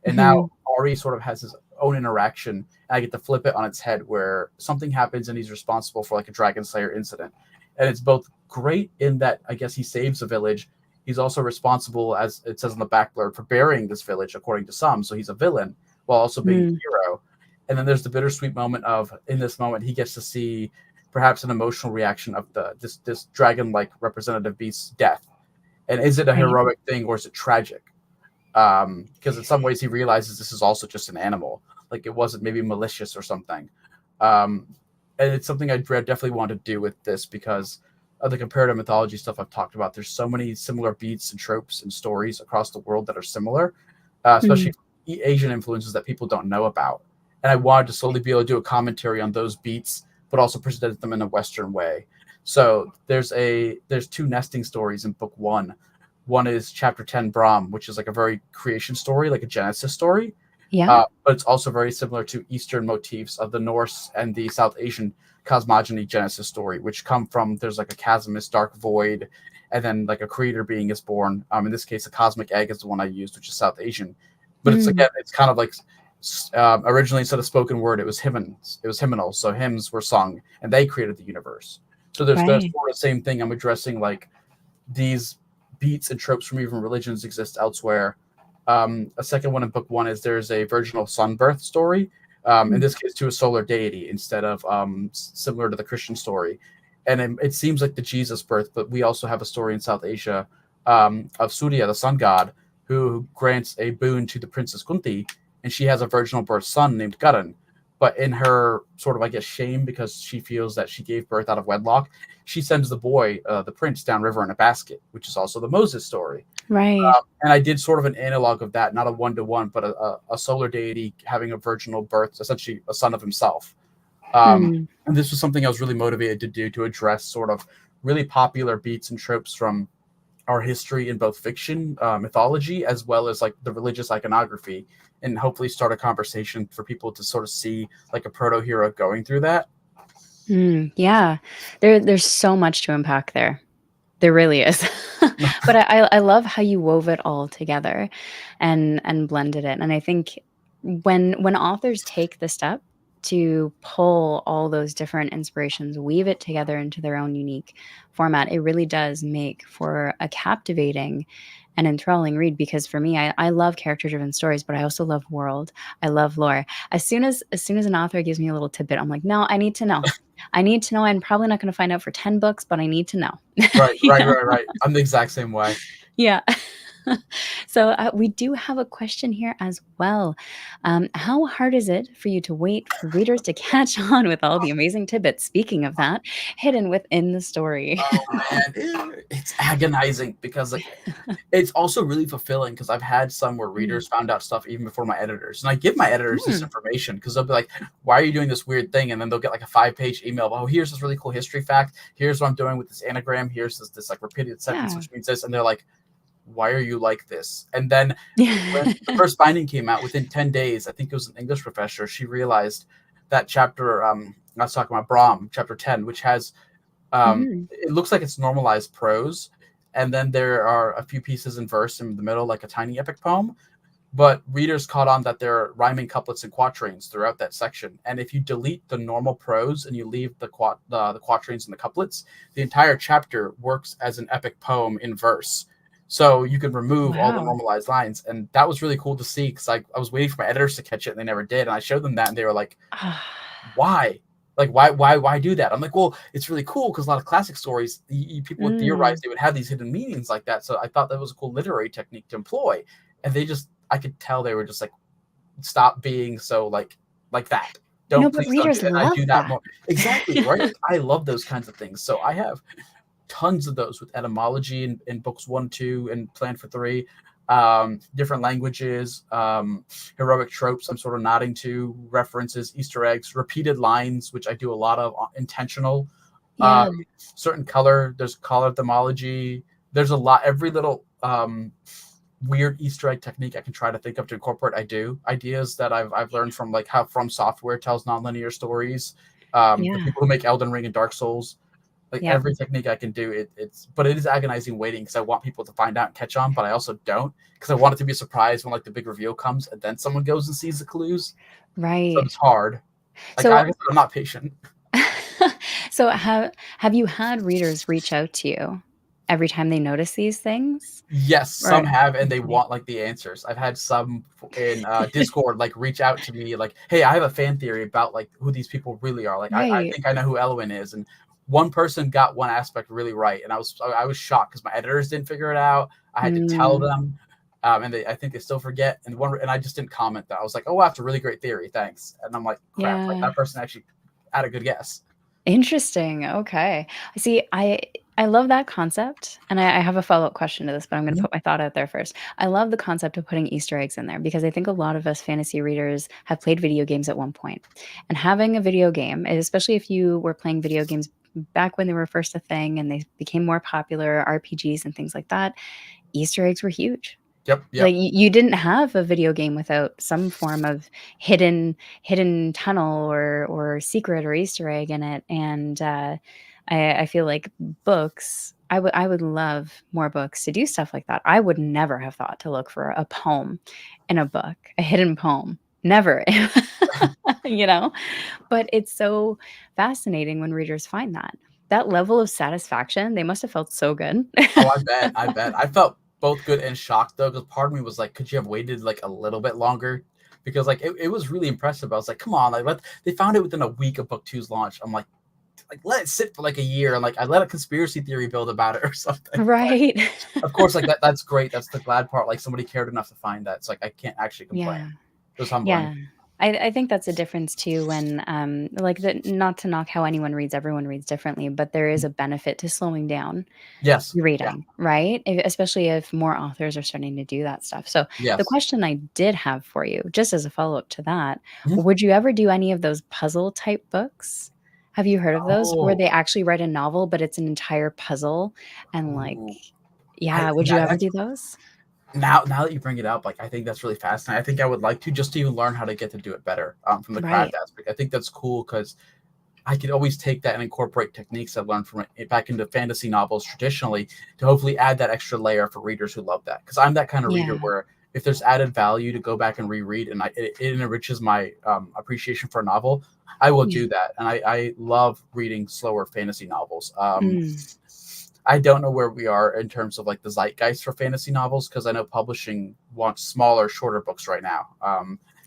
And now Mhm. Ari sort of has his own interaction, and I get to flip it on its head where something happens and he's responsible for like a Dragon Slayer incident. And it's both great in that I guess he saves a village. He's also responsible, as it says in the back blurb, for burying this village, according to some. So he's a villain while also being a Mm. hero. And then there's the bittersweet moment of in this moment he gets to see perhaps an emotional reaction of this dragon like representative beast's death. And is it a Right. heroic thing or is it tragic? Because in some ways he realizes this is also just an animal, like it wasn't maybe malicious or something. Um, and it's something I definitely want to do with this because of the comparative mythology stuff I've talked about. There's so many similar beats and tropes and stories across the world that are similar, Mm. especially Asian influences that people don't know about. And I wanted to slowly be able to do a commentary on those beats, but also present them in a Western way. So there's 2 nesting stories in book 1. One is chapter 10 Brahm, which is like a very creation story, like a Genesis story, Yeah. but it's also very similar to Eastern motifs of the Norse and the South Asian cosmogony Genesis story, which come from there's like a chasm, this dark void, and then like a creator being is born. In this case, a cosmic egg is the one I used, which is South Asian. But it's Mm. again, it's kind of like originally instead of spoken word, it was hymns. It was hymnal, so hymns were sung, and they created the universe. So there's Right. sort of the same thing. I'm addressing like these beats and tropes from even religions exist elsewhere. A second one in book 1 is there's a virginal sun birth story. In Mm. this case, to a solar deity instead of similar to the Christian story. And it seems like the Jesus birth, but we also have a story in South Asia of Surya, the sun god, who grants a boon to the princess Kunti, and she has a virginal birth son named Garan. But in her sort of, I guess, shame because she feels that she gave birth out of wedlock, she sends the boy, the prince, downriver in a basket, which is also the Moses story. Right. And I did sort of an analog of that, not a one to one, but a solar deity having a virginal birth, essentially a son of himself. Mm. And this was something I was really motivated to do to address sort of really popular beats and tropes from our history in both fiction, mythology, as well as like the religious iconography, and hopefully start a conversation for people to sort of see like a proto hero going through that. Yeah. There's so much to unpack there. There really is. But I love how you wove it all together and blended it. And I think when authors take the step to pull all those different inspirations, weave it together into their own unique format, it really does make for a captivating and enthralling read. Because for me, I love character-driven stories, but I also love world. I love lore. As soon as an author gives me a little tidbit, I'm like, no, I need to know. I need to know. I'm probably not going to find out for 10 books, but I need to know. Right, You right, know? right, right. I'm the exact same way. Yeah. So we do have a question here as well. How hard is it for you to wait for readers to catch on with all the amazing tidbits, speaking of that, hidden within the story? Oh man, it's agonizing because like it's also really fulfilling because I've had some where Mm. readers found out stuff even before my editors, and I give my editors this Mm. information because they'll be like, "Why are you doing this weird thing?" And then they'll get like a 5-page email. Of, oh, here's this really cool history fact. Here's what I'm doing with this anagram. Here's this like repeated sentence, Yeah. which means this, and they're like, "Why are you like this?" And then when Yeah. the first binding came out, within 10 days, I think it was an English professor. She realized that chapter. I was talking about Brahm, chapter 10, which has Mhm. it looks like it's normalized prose, and then there are a few pieces in verse in the middle, like a tiny epic poem. But readers caught on that there are rhyming couplets and quatrains throughout that section. And if you delete the normal prose and you leave the quatrains and the couplets, the entire chapter works as an epic poem in verse. So you can remove all the Wow. normalized lines. And that was really cool to see because I was waiting for my editors to catch it and they never did. And I showed them that and they were like, Ah. why? Like why do that? I'm like, well, it's really cool because a lot of classic stories, people would theorize Mm. they would have these hidden meanings like that. So I thought that was a cool literary technique to employ, and I could tell they were just like, stop being so like that. No, Don't but please don't do readers that. I love do that that. more exactly right. Like, I love those kinds of things. So I have tons of those with etymology in books 1, 2, and Plan for 3. Different languages, heroic tropes. I'm sort of nodding to references, Easter eggs, repeated lines, which I do a lot of intentional. Um, Yeah. Certain color. There's color etymology. There's a lot. Every little weird Easter egg technique I can try to think of to incorporate. I do ideas that I've learned from like how From Software tells nonlinear stories. The Yeah. people who make Elden Ring and Dark Souls, like Yep. every technique I can do, but it is agonizing waiting because I want people to find out and catch on, but I also don't because I want it to be a surprise when like the big reveal comes and then someone goes and sees the clues. So Right. it's hard. Like So I'm not patient. so have you had readers reach out to you every time they notice these things? Yes, Or some have, and they okay. want like the answers. I've had some in Discord like reach out to me like, "Hey, I have a fan theory about like who these people really are. Like, I Right. think I know who Elwyn is." And one person got one aspect really right, and I was shocked because my editors didn't figure it out. I had to tell Mm. them, and I think they still forget. And I just didn't comment that. I was like, "Oh, that's a really great theory, thanks." And I'm like, "Crap! Like Yeah. that person actually had a good guess." Interesting, okay. See, I love that concept, and I have a follow-up question to this, but I'm gonna Mhm. put my thought out there first. I love the concept of putting Easter eggs in there because I think a lot of us fantasy readers have played video games at one point, and having a video game, especially if you were playing video games back when they were first a thing and they became more popular, RPGs and things like that, Easter eggs were huge. Yep, yep. Like, you didn't have a video game without some form of hidden tunnel or secret or Easter egg in it, and, I feel like books I would love more books to do stuff like that. I would never have thought to look for a poem in a book, a hidden poem. Never. You know? But it's so fascinating when readers find that. That level of satisfaction, they must have felt so good. Oh, I bet, I bet. I felt both good and shocked though, because part of me was like, could you have waited like a little bit longer? Because like it was really impressive. I was like, come on, like they found it within a week of book two's launch. I'm like let it sit for like a year and like I let a conspiracy theory build about it or something. But Right? of course, like that's great. That's the glad part. Like somebody cared enough to find that. It's like I can't actually complain. Yeah. It was humbling. Yeah. I think that's a difference too when, like, the not to knock how anyone reads, everyone reads differently, but there is a benefit to slowing down Yes. your Yeah. reading, right? Especially if more authors are starting to do that stuff. So, the Yes. question I did have for you, just as a follow-up to that, Mhm. would you ever do any of those puzzle type books? Have you heard of those? Where Oh. they actually write a novel, but it's an entire puzzle and, like, Ooh. Yeah, would you ever do those? Now that you bring it up, like I think that's really fascinating. I think I would like to just to even learn how to get to do it better from the craft Right. aspect. I think that's cool because I could always take that and incorporate techniques I've learned from it back into fantasy novels traditionally to hopefully add that extra layer for readers who love that. Because I'm that kind of reader Yeah. where if there's added value to go back and reread and it enriches my appreciation for a novel, I will Yeah. do that. And I love reading slower fantasy novels. Mm. I don't know where we are in terms of like the zeitgeist for fantasy novels because I know publishing wants smaller, shorter books right now.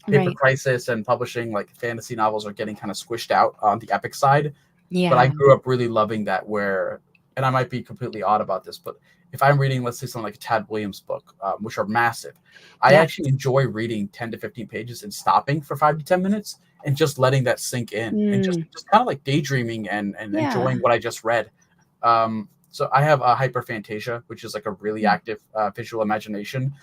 Paper Right. Crisis and publishing like fantasy novels are getting kind of squished out on the epic side. But I Yeah. grew up really loving that. Where, and I might be completely odd about this, but if I'm reading, let's say, something like a Tad Williams book, which are massive, I Yeah. actually enjoy reading 10 to 15 pages and stopping for 5 to 10 minutes and just letting that sink in and just, Mm. just kind of like daydreaming and Yeah. enjoying what I just read. So I have a hyperphantasia, which is like a really Mm. active visual imagination.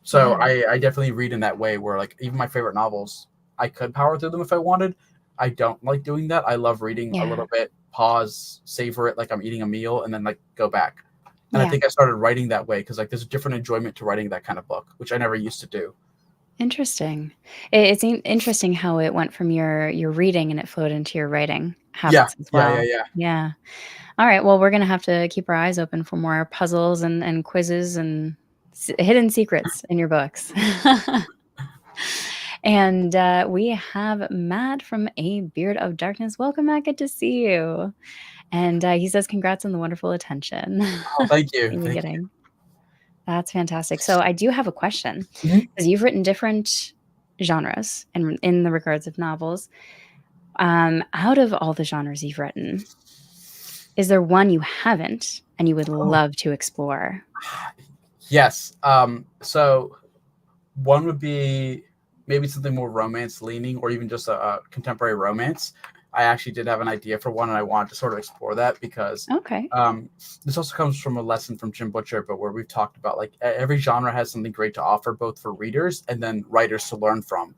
So Yeah. I definitely read in that way where like even my favorite novels, I could power through them if I wanted. I don't like doing that. I love reading a Yeah. little bit, pause, savor it like I'm eating a meal, and then like go back. And I Yeah. think I started writing that way because like there's a different enjoyment to writing that kind of book, which I never used to do. Interesting. It's interesting how it went from your reading and it flowed into your writing Yeah, habits as yeah, yeah, well. yeah. Yeah. All right. Well, we're gonna have to keep our eyes open for more puzzles and quizzes and hidden secrets in your books. And we have Matt from A Beard of Darkness. Welcome, Matt. Good to see you. And he says, "Congrats on the wonderful attention Oh, thank you, you've been thank you. getting." That's fantastic. So I do have a question Mhm. because you've written different genres in the regards of novels. Out of all the genres you've written, is there one you haven't and you would Oh, love to explore? yes. So one would be maybe something more romance leaning, or even just a contemporary romance. I actually did have an idea for one, and I wanted to sort of explore that because Okay. this also comes from a lesson from Jim Butcher, but where we've talked about like every genre has something great to offer, both for readers and then writers to learn from.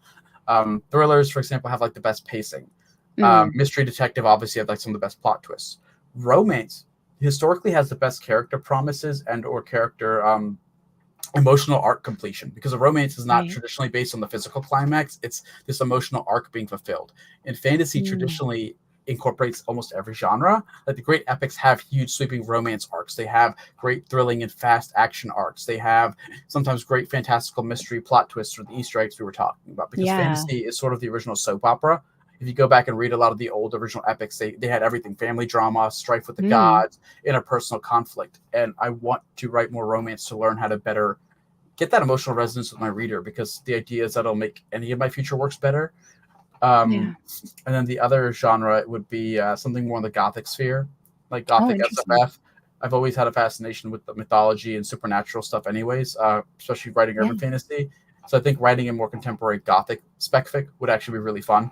Thrillers, for example, have like the best pacing. Mm, Mystery detective obviously have like some of the best plot twists. Romance historically has the best character promises and or character emotional arc completion because a romance is not right. traditionally based on the physical climax. It's this emotional arc being fulfilled. And fantasy Mm, traditionally incorporates almost every genre. Like the great epics have huge sweeping romance arcs. They have great thrilling and fast action arcs. They have sometimes great fantastical mystery plot twists or the Easter eggs we were talking about because yeah. fantasy is sort of the original soap opera. If you go back and read a lot of the old original epics, they had everything: family drama, strife with the Mm, gods, interpersonal conflict. And I want to write more romance to learn how to better get that emotional resonance with my reader because the idea is that it'll make any of my future works better. yeah. Um, and then the other genre would be something more in the gothic sphere, like Oh, gothic interesting. SFF. I've always had a fascination with the mythology and supernatural stuff, anyways, especially writing Yeah. urban fantasy. So I think writing a more contemporary gothic spec fic would actually be really fun.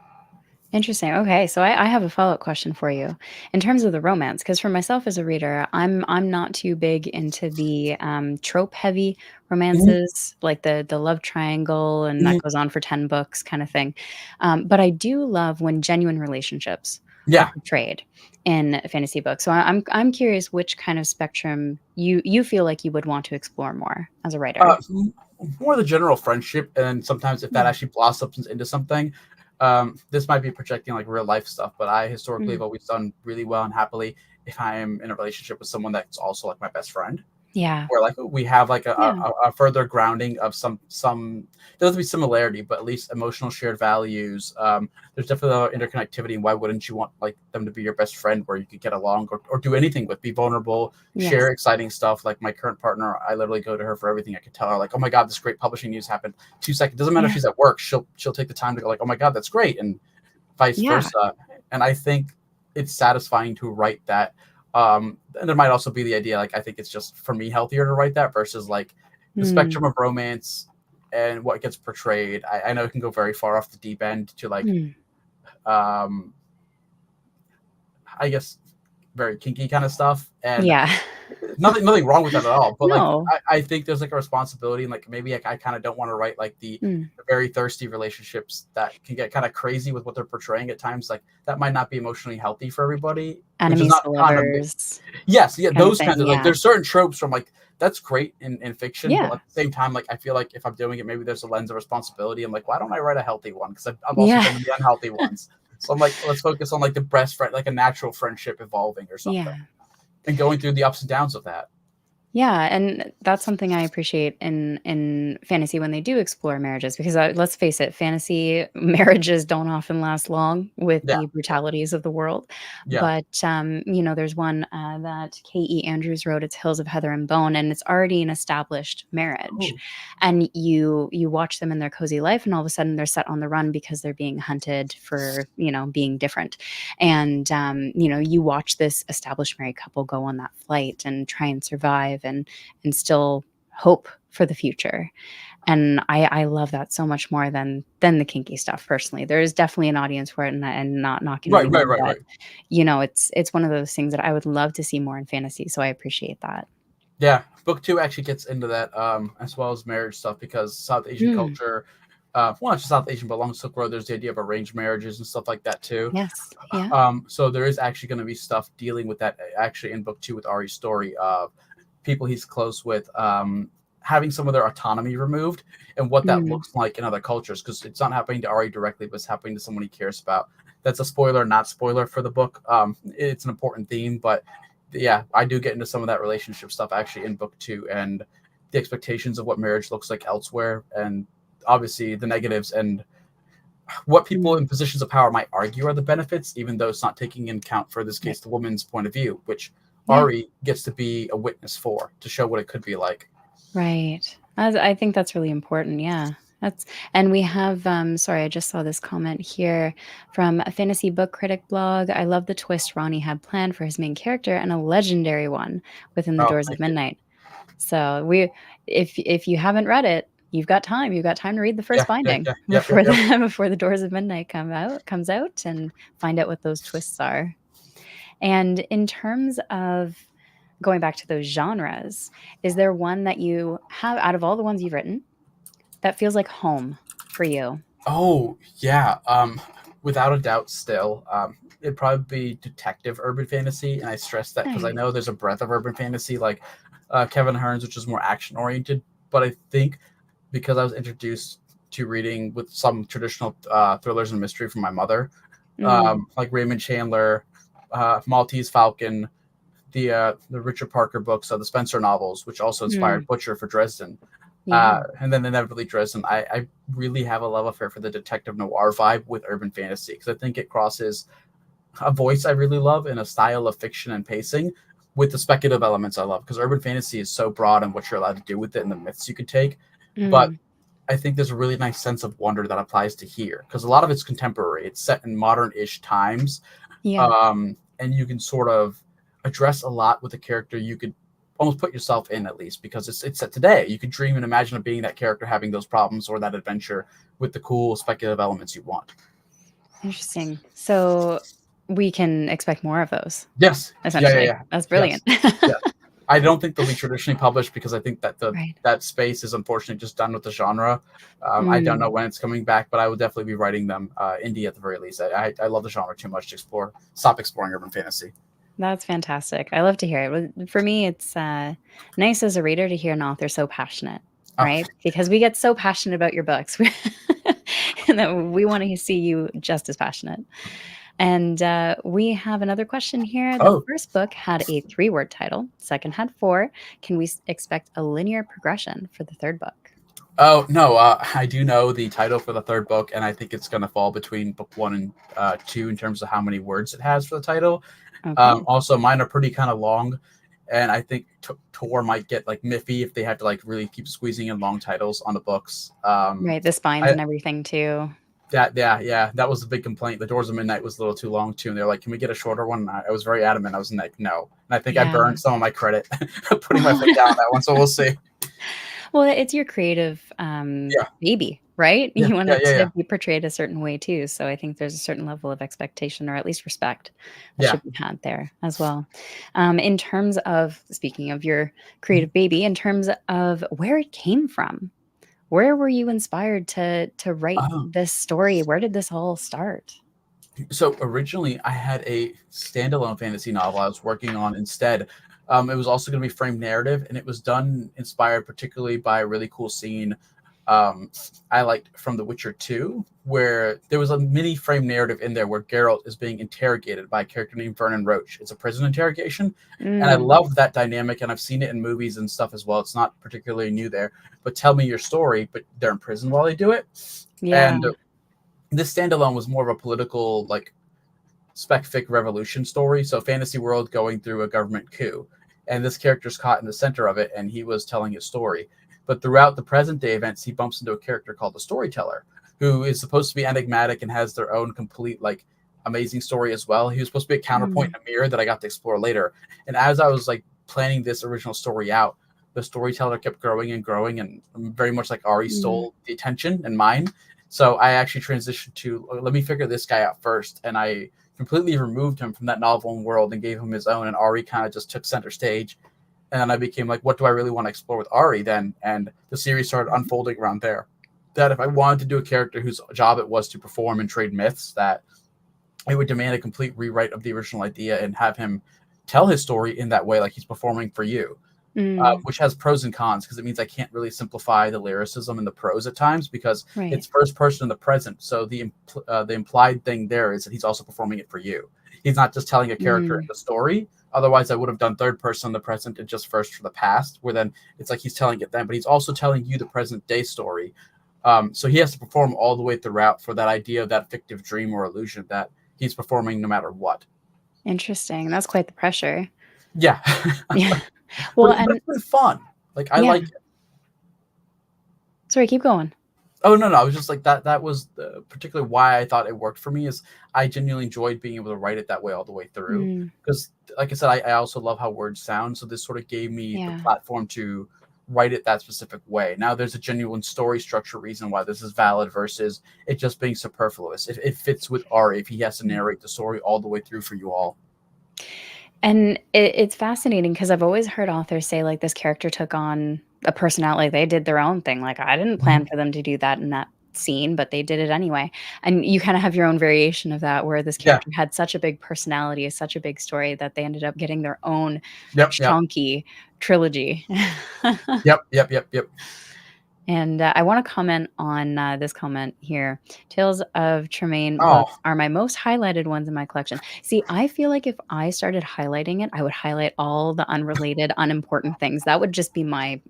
Interesting. Okay, so I have a follow-up question for you. In terms of the romance, because for myself as a reader, I'm not too big into the trope-heavy Mhm, romances, like the love triangle, and that mhm. goes on for 10 books kind of thing. But I do love when genuine relationships are Yeah. portrayed in fantasy books. So I'm curious which kind of spectrum you feel like you would want to explore more as a writer. More the general friendship, and sometimes if that Yeah. actually blossoms into something, this might be projecting like real life stuff, but I historically have Mm. always done really well and happily if I am in a relationship with someone that's also like my best friend Yeah. where like we have like Yeah. a further grounding of some there doesn't be similarity but at least emotional shared values. There's definitely a lot of interconnectivity, and why wouldn't you want like them to be your best friend where you could get along or do anything with, be vulnerable, share Yes. exciting stuff. Like my current partner, I literally go to her for everything. I could tell her like, oh my god, this great publishing news happened 2 seconds. Doesn't matter if Yeah. she's at work, she'll take the time to go like, oh my god, that's great, and vice Yeah. versa. And I think it's satisfying to write that. And there might also be the idea, like, I think it's just for me healthier to write that versus like the Mm. spectrum of romance and what gets portrayed. I know it can go very far off the deep end to like, Mm. um, I guess, very kinky kind of stuff. And Yeah. nothing wrong with that at all. But like, No. I think there's like a responsibility, and like maybe I kind of don't want to write like Mm. the very thirsty relationships that can get kind of crazy with what they're portraying at times. Like that might not be emotionally healthy for everybody, which is Enemies not to condemn. lovers Yes, yeah, kind of those thing, kinds of like yeah. there's certain tropes from like that's great in fiction, but Yeah. at the same time, like I feel like if I'm doing it, maybe there's a lens of responsibility. I'm like, why don't I write a healthy one? Because I've also Yeah. done the unhealthy ones. So I'm like, let's focus on like the best friend, like a natural friendship evolving or something, Yeah. and going through the ups and downs of that. Yeah, and that's something I appreciate in fantasy when they do explore marriages because, let's face it, fantasy marriages don't often last long with Yeah, the brutalities of the world. yeah. But, there's one, that K.E. Andrews wrote, it's Hills of Heather and Bone, and it's already an established marriage. Oh, And you watch them in their cozy life, and all of a sudden they're set on the run because they're being hunted for, being different. And, you watch this established married couple go on that flight and try and survive and still hope for the future. And I love that so much more than the kinky stuff personally. There is definitely an audience for it and not knocking right, right, anyone, right, but right. it's one of those things that I would love to see more in fantasy. So I appreciate that. Yeah, book two actually gets into that, as well as marriage stuff because South Asian Mm, culture, well, not just South Asian, but along Silk Road, there's the idea of arranged marriages and stuff like that too. yes. Yeah. So there is actually going to be stuff dealing with that actually in book two with Ari's story of people he's close with, having some of their autonomy removed and what that Mm, looks like in other cultures because it's not happening to Ari directly, but it's happening to someone he cares about. That's a spoiler, not spoiler for the book. It's an important theme, but yeah, I do get into some of that relationship stuff actually in book two and the expectations of what marriage looks like elsewhere, and obviously the negatives and what people mm, in positions of power might argue are the benefits, even though it's not taking into account for this right. case the woman's point of view, which Yeah. Ari gets to be a witness for to show what it could be like. Right. I think that's really important. Yeah. That's and we have sorry, I just saw this comment here from a fantasy book critic blog. I love the twist Ronnie had planned for his main character and a legendary one within the Oh, Doors of thank you. Midnight. So we if you haven't read it, you've got time. You've got time to read the first Yeah, yeah, binding yeah, yep, yep, before yep. the before the Doors of Midnight comes out and find out what those twists are. And in terms of going back to those genres, is there one that you have out of all the ones you've written that feels like home for you? Oh, yeah. Without a doubt, still, it'd probably be detective urban fantasy, and I stress that because I know Nice. there's a breadth of urban fantasy like Kevin Hearns, which is more action oriented. But I think because I was introduced to reading with some traditional thrillers and mystery from my mother, Mm, like Raymond Chandler, Maltese Falcon, the Richard Parker books, the Spencer novels, which also inspired mm, Butcher for Dresden, yeah. and then inevitably Dresden. I really have a love affair for the detective noir vibe with urban fantasy because I think it crosses a voice I really love and a style of fiction and pacing with the speculative elements I love because urban fantasy is so broad and what you're allowed to do with it and the myths you could take. But Mm, I think there's a really nice sense of wonder that applies to here because a lot of it's contemporary. It's set in modern-ish times, yeah. and you can sort of address a lot with a character you could almost put yourself in at least because it's set today. You could dream and imagine of being that character having those problems or that adventure with the cool speculative elements you want. Interesting. So we can expect more of those, Yes, yeah, yeah, essentially. yeah, That's yes, brilliant. yes. I don't think they'll be traditionally published because I think that the Right. that space is unfortunately just done with the genre. I don't know Mm. when it's coming back, but I will definitely be writing them indie at the very least. I love the genre too much to stop exploring urban fantasy. That's fantastic. I love to hear it. For me, it's nice as a reader to hear an author so passionate, Oh, right? Because we get so passionate about your books, and that we want to see you just as passionate. And we have another question here. The oh, first book had a three-word title. Second had four. Can we expect a linear progression for the third book? oh no! I do know the title for the third book, and I think it's going to fall between book one and two in terms of how many words it has for the title. Okay. Also, mine are pretty kind of long, and I think Tor might get like miffy if they have to like really keep squeezing in long titles on the books. Right. The spines I and everything too. that yeah, that was the big complaint. The Doors of Midnight was a little too long too, and they're like, "Can we get a shorter one?" And I was very adamant. I was like, "No," and I think I Yeah. burned some of my credit putting my foot down on that one. So we'll see. Well, it's your creative, Yeah, baby, right? yeah, You want yeah, it yeah, to yeah, be portrayed a certain way too, so I think there's a certain level of expectation or at least respect that yeah. should be had there as well. In terms of speaking of your Mhm. creative baby, in terms of where it came from, where were you inspired to write Um, this story? Where did this all start? so originally, I had a standalone fantasy novel I was working on instead. It was also going to be framed narrative, and it was done inspired particularly by a really cool scene I liked from The Witcher 2, where there was a mini frame narrative in there where Geralt is being interrogated by a character named Vernon Roach. It's a prison interrogation, and I Mm, love that dynamic, and I've seen it in movies and stuff as well. It's not particularly new there, but tell me your story, but they're in prison while they do it. yeah. And this standalone was more of a political, like, spec fic revolution story. So fantasy world going through a government coup, and this character's caught in the center of it, and he was telling his story. But throughout the present day events, he bumps into a character called the storyteller, who is supposed to be enigmatic and has their own complete, like, amazing story as well. He was supposed to be a counterpoint Mm, in a mirror that I got to explore later. And as I was like planning this original story out, the storyteller kept growing and growing, and very much like Ari mm, stole the attention and mine. So I actually transitioned to, let me figure this guy out first, and I completely removed him from that novel and world and gave him his own. And Ari kind of just took center stage. And then I became like, what do I really want to explore with Ari then? And the series started unfolding around there. That if I wanted to do a character whose job it was to perform and trade myths, that it would demand a complete rewrite of the original idea and have him tell his story in that way, like he's performing for you. mm, Which has pros and cons because it means I can't really simplify the lyricism and the prose at times because right. it's first person in the present. So the implied thing there is that he's also performing it for you. He's not just telling a character in Mm, the story. Otherwise, I would have done third person in the present and just first for the past, where then it's like he's telling it then, but he's also telling you the present day story. So he has to perform all the way throughout for that idea of that fictive dream or illusion that he's performing no matter what. interesting. That's quite the pressure. Yeah, Yeah. but Well, but and it's been fun. Like I yeah. like. Sorry, keep going. Oh, no, no, I was just like that. That was particularly why I thought it worked for me is I genuinely enjoyed being able to write it that way all the way through. Mm, Because, like I said, I also love how words sound. So this sort of gave me the yeah. platform to write it that specific way. Now there's a genuine story structure reason why this is valid versus it just being superfluous. It fits with Ari if he has to Mm. narrate the story all the way through for you all. And it's fascinating because I've always heard authors say, like, this character took on a personality, they did their own thing, like, I didn't Mhm. plan for them to do that in that scene, but they did it anyway, and you kinda have your own variation of that where this Yeah. character had such a big personality, such a big story that they ended up getting their own Yep. Yep. chunky trilogy. Yep. Yep. Yep. Yep. And, I wanna comment on, this comment here. Tales of Tremaine books Oh, are my most highlighted ones in my collection. See, I feel like if I started highlighting it, I would highlight all the unrelated, unimportant things. That would just be my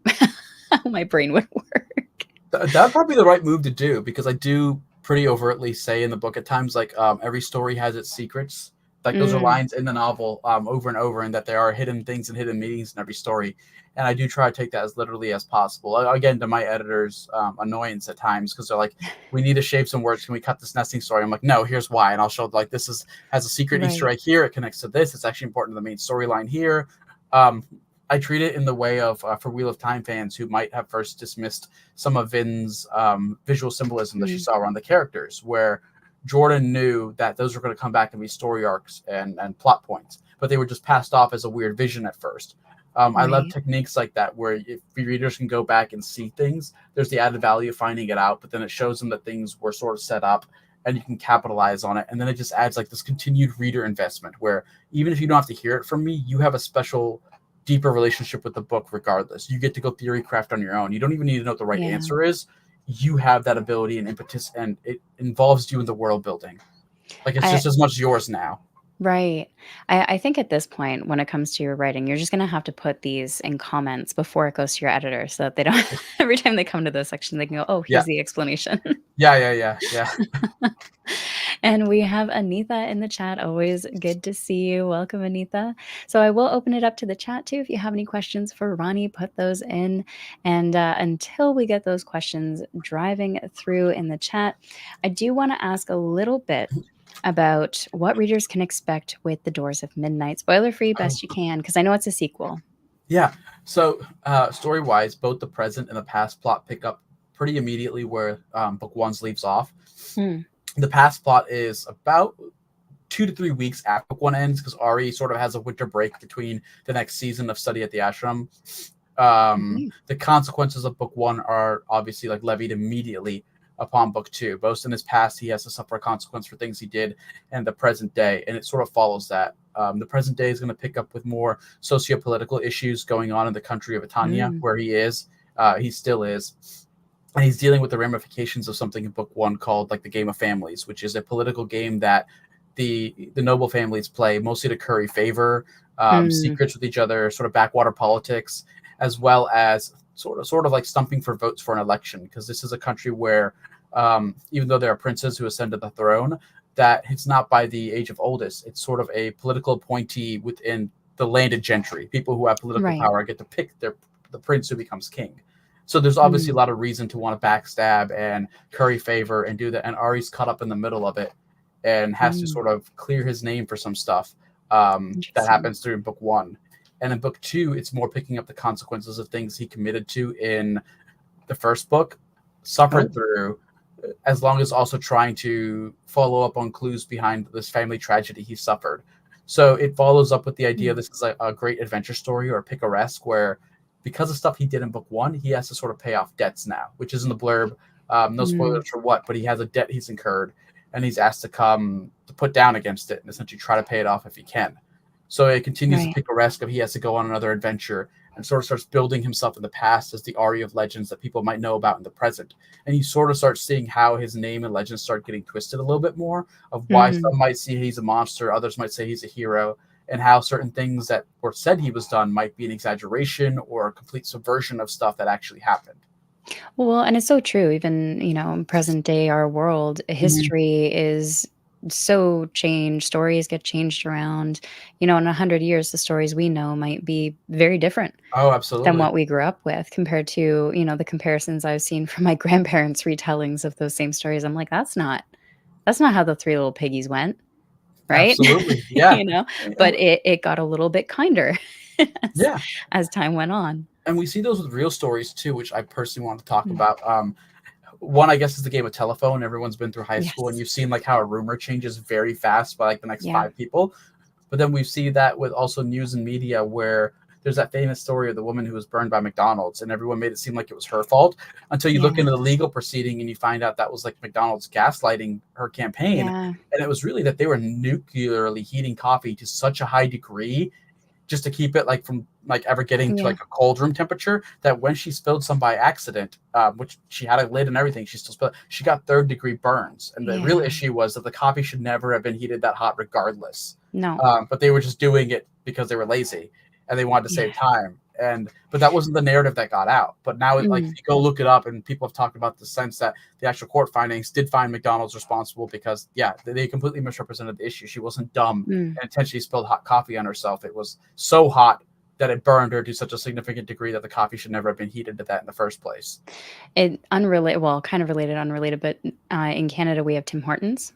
how my brain would work. That'd probably be the right move to do because I do pretty overtly say in the book at times like every story has its secrets. Like those are Mm, lines in the novel over and over, and that there are hidden things and hidden meanings in every story. And I do try to take that as literally as possible. Again, to my editor's annoyance at times because they're like, "We need to shave some words. Can we cut this nesting story?" I'm like, "No, here's why." And I'll show like this is has a secret Easter right. egg here. It connects to this. It's actually important to the main storyline here. Um, I treat it in the way of for Wheel of Time fans who might have first dismissed some of Vin's visual symbolism that she Mm, saw around the characters, where Jordan knew that those were going to come back and be story arcs and plot points, but they were just passed off as a weird vision at first. I love right. techniques like that where if readers can go back and see things, there's the added value of finding it out, but then it shows them that things were sort of set up and you can capitalize on it. And then it just adds like this continued reader investment where even if you don't have to hear it from me, you have a special deeper relationship with the book regardless. You get to go theory craft on your own. You don't even need to know what the right Yeah. answer is. You have that ability and impetus, and it involves you in the world building. Like it's I just as much yours now. Right. I think at this point, when it comes to your writing, you're just gonna have to put these in comments before it goes to your editor so that they don't every time they come to this section, they can go, "Oh, Yeah, here's the explanation." yeah, yeah, yeah, yeah. And we have Anitha in the chat. Always good to see you. Welcome, Anitha. So I will open it up to the chat too. If you have any questions for Ronnie, put those in. And until we get those questions driving through in the chat, I do want to ask a little bit about what readers can expect with The Doors of Midnight. Spoiler free, best you can, because I know it's a sequel. Yeah. So, story wise, both the present and the past plot pick up pretty immediately where book one's leaves off. Hmm. The past plot is about 2 to 3 weeks after book one ends because Ari sort of has a winter break between the next season of study at the ashram. Mhm. The consequences of book one are obviously like levied immediately upon book two. Both in his past, he has to suffer a consequence for things he did, and the present day, and it sort of follows that. The present day is going to pick up with more socio-political issues going on in the country of Etania, Mm. where he is. He still is. And he's dealing with the ramifications of something in book one called like the Game of Families, which is a political game that the noble families play mostly to curry favor, Mm. secrets with each other, sort of backwater politics, as well as sort of like stumping for votes for an election. Because this is a country where, even though there are princes who ascend to the throne, that it's not by the age of oldest. It's sort of a political appointee within the landed gentry. People who have political Right. power get to pick the prince who becomes king. So there's obviously a Mm. lot of reason to want to backstab and curry favor and do that. And Ari's caught up in the middle of it and has to Mm. sort of clear his name for some stuff that Interesting. happens through book one. And in book two, it's more picking up the consequences of things he committed to in the first book, Oh. suffered through, as long as also trying to follow up on clues behind this family tragedy he suffered. So it follows up with the idea Mm. this is a great adventure story or a picaresque where, because of stuff he did in book one, he has to sort of pay off debts now, which is in the blurb. No Mm. spoilers for what, but he has a debt he's incurred, and he's asked to come to put down against it and essentially try to pay it off if he can. So it continues the Right. picaresque of he has to go on another adventure and sort of starts building himself in the past as the Ari of legends that people might know about in the present. And you sort of start seeing how his name and legends start getting twisted a little bit more, of why Mm. some might see he's a monster, others might say he's a hero, and how certain things that were said he was done might be an exaggeration or a complete subversion of stuff that actually happened. Well, and it's so true. Even, in present day, our world, Mhm. history is so changed. Stories get changed around. In 100 years, the stories we know might be very different Oh, than absolutely. what we grew up with compared to, the comparisons I've seen from my grandparents' retellings of those same stories. I'm like, that's not how the three little piggies went, right? Absolutely. Yeah. you know, And but it got a little bit kinder as, yeah. as time went on. And we see those with real stories too, which I personally want to talk Mm. about. One, I guess, is the game of telephone. Everyone's been through high school, and Yes. you've seen like how a rumor changes very fast by like the next Yeah. five people. But then we see that with also news and media where there's that famous story of the woman who was burned by McDonald's, and everyone made it seem like it was her fault until you look Yeah. into the legal proceeding and you find out that was like McDonald's gaslighting her campaign. Yeah. And it was really that they were nuclearly heating coffee to such a high degree just to keep it like from like ever getting to Yeah. like a cold room temperature that when she spilled some by accident, which she had a lid and everything, she still spilled. She got third-degree burns, and the real Yeah. issue was that the coffee should never have been heated that hot, regardless. No. But they were just doing it because they were lazy and they wanted to Yeah. save time. And but that wasn't the narrative that got out. But now, like, if Mm. you go look it up, and people have talked about the sense that the actual court findings did find McDonald's responsible because, yeah, they completely misrepresented the issue. She wasn't dumb Mm. and intentionally spilled hot coffee on herself. It was so hot that it burned her to such a significant degree that the coffee should never have been heated to that in the first place. It unrelated well, kind of related, unrelated, but, in Canada, we have Tim Hortons,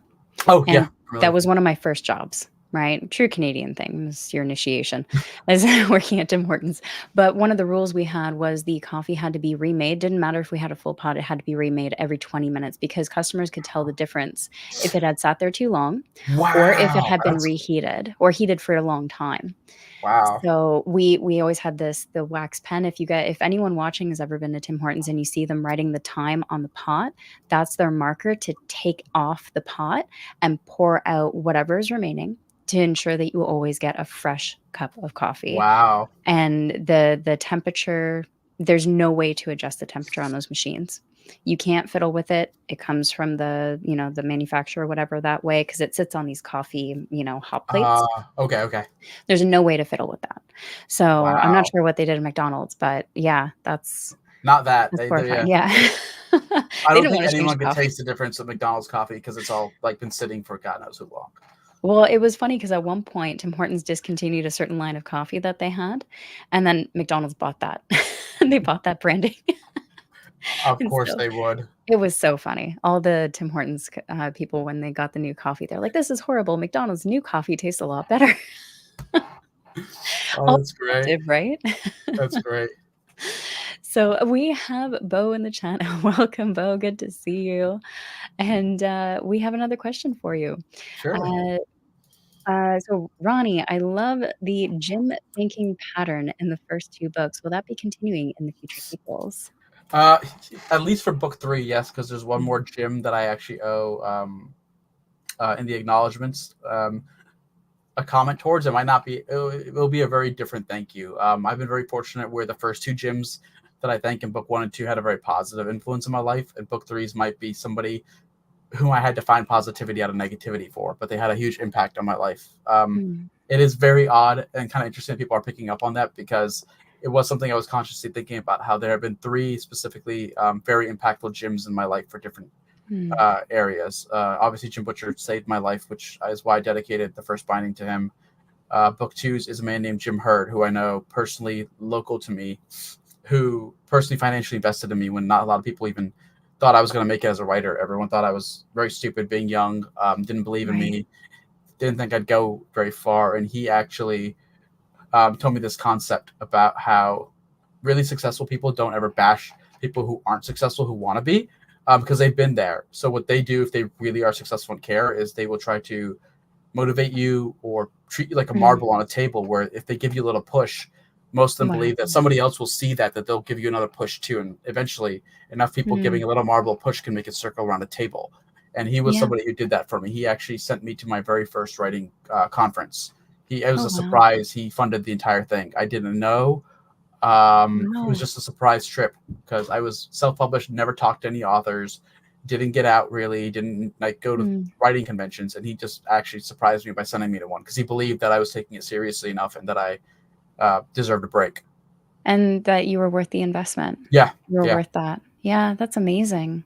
Oh yeah, and that familiar. was one of my first jobs, right? True Canadian thing, it's your initiation, is working at Tim Hortons, but one of the rules we had was the coffee had to be remade, didn't matter if we had a full pot, it had to be remade every 20 minutes because customers could tell the difference if it had sat there too long or if it Wow, had been that's reheated or heated for a long time. wow. So we always had the wax pen. If anyone watching has ever been to Tim Hortons and you see them writing the time on the pot, that's their marker to take off the pot and pour out whatever is remaining to ensure that you always get a fresh cup of coffee. Wow. And the temperature, there's no way to adjust the temperature on those machines. You can't fiddle with it. It comes from the manufacturer, whatever that way, because it sits on these coffee, hot plates. Okay, okay. There's no way to fiddle with that. So, I'm not Wow. sure what they did at McDonald's, but yeah, Not that. that's They horrifying. yeah. Yeah. I They don't didn't think wanna change anyone the could coffee. taste the difference of McDonald's coffee because it's all like been sitting for God knows who long. Well, it was funny because at one point, Tim Hortons discontinued a certain line of coffee that they had, and then McDonald's bought that. They bought that branding. Of And course so they would. it was so funny. All the Tim Hortons people, when they got the new coffee, they're like, "This is horrible. McDonald's new coffee tastes a lot better." Oh, All that's great. perspective, right? That's great. So we have Bo in the chat. Welcome, Bo. Good to see you. And we have another question for you. Surely. Uh, so, Ronnie, I love the Jim thinking pattern in the first two books. Will that be continuing in the future sequels? Uh, at least for book three, yes, because there's one more Mhm. gym that I actually owe in the acknowledgments. a comment towards, it might not be. It'll be a very different thank you. I've been very fortunate where the first two gyms that I thank in book 1 and 2 had a very positive influence in my life, and book 3's might be somebody whom I had to find positivity out of negativity for, but they had a huge impact on my life. Mm, It is very odd and kind of interesting people are picking up on that, because it was something I was consciously thinking about, how there have been three specifically very impactful gyms in my life for different mm, areas. Obviously, Jim Butcher saved my life, which is why I dedicated the first binding to him. Book 2's is a man named Jim Hurd, who I know personally, local to me, who personally financially invested in me when not a lot of people even thought I was going to make it as a writer. Everyone thought I was very stupid being young, didn't believe in right. me, didn't think I'd go very far. And he actually told me this concept about how really successful people don't ever bash people who aren't successful, who want to be, because they've been there. So what they do, if they really are successful and care, is they will try to motivate you or treat you like a Mm, marble on a table, where if they give you a little push, most of them wow. believe that somebody else will see that they'll give you another push too. And eventually enough people Mm, giving a little marble push can make it circle around a table. And he was yeah. somebody who did that for me. He actually sent me to my very first writing conference. It was Oh, a wow. surprise. He funded the entire thing. I didn't know. It was Wow. just a surprise trip, because I was self-published, never talked to any authors, didn't get out really, didn't like go to Mm. writing conventions, and he just actually surprised me by sending me to one, because he believed that I was taking it seriously enough and that I deserved a break. And that you were worth the investment. Yeah, You were yeah, worth that. Yeah, that's amazing.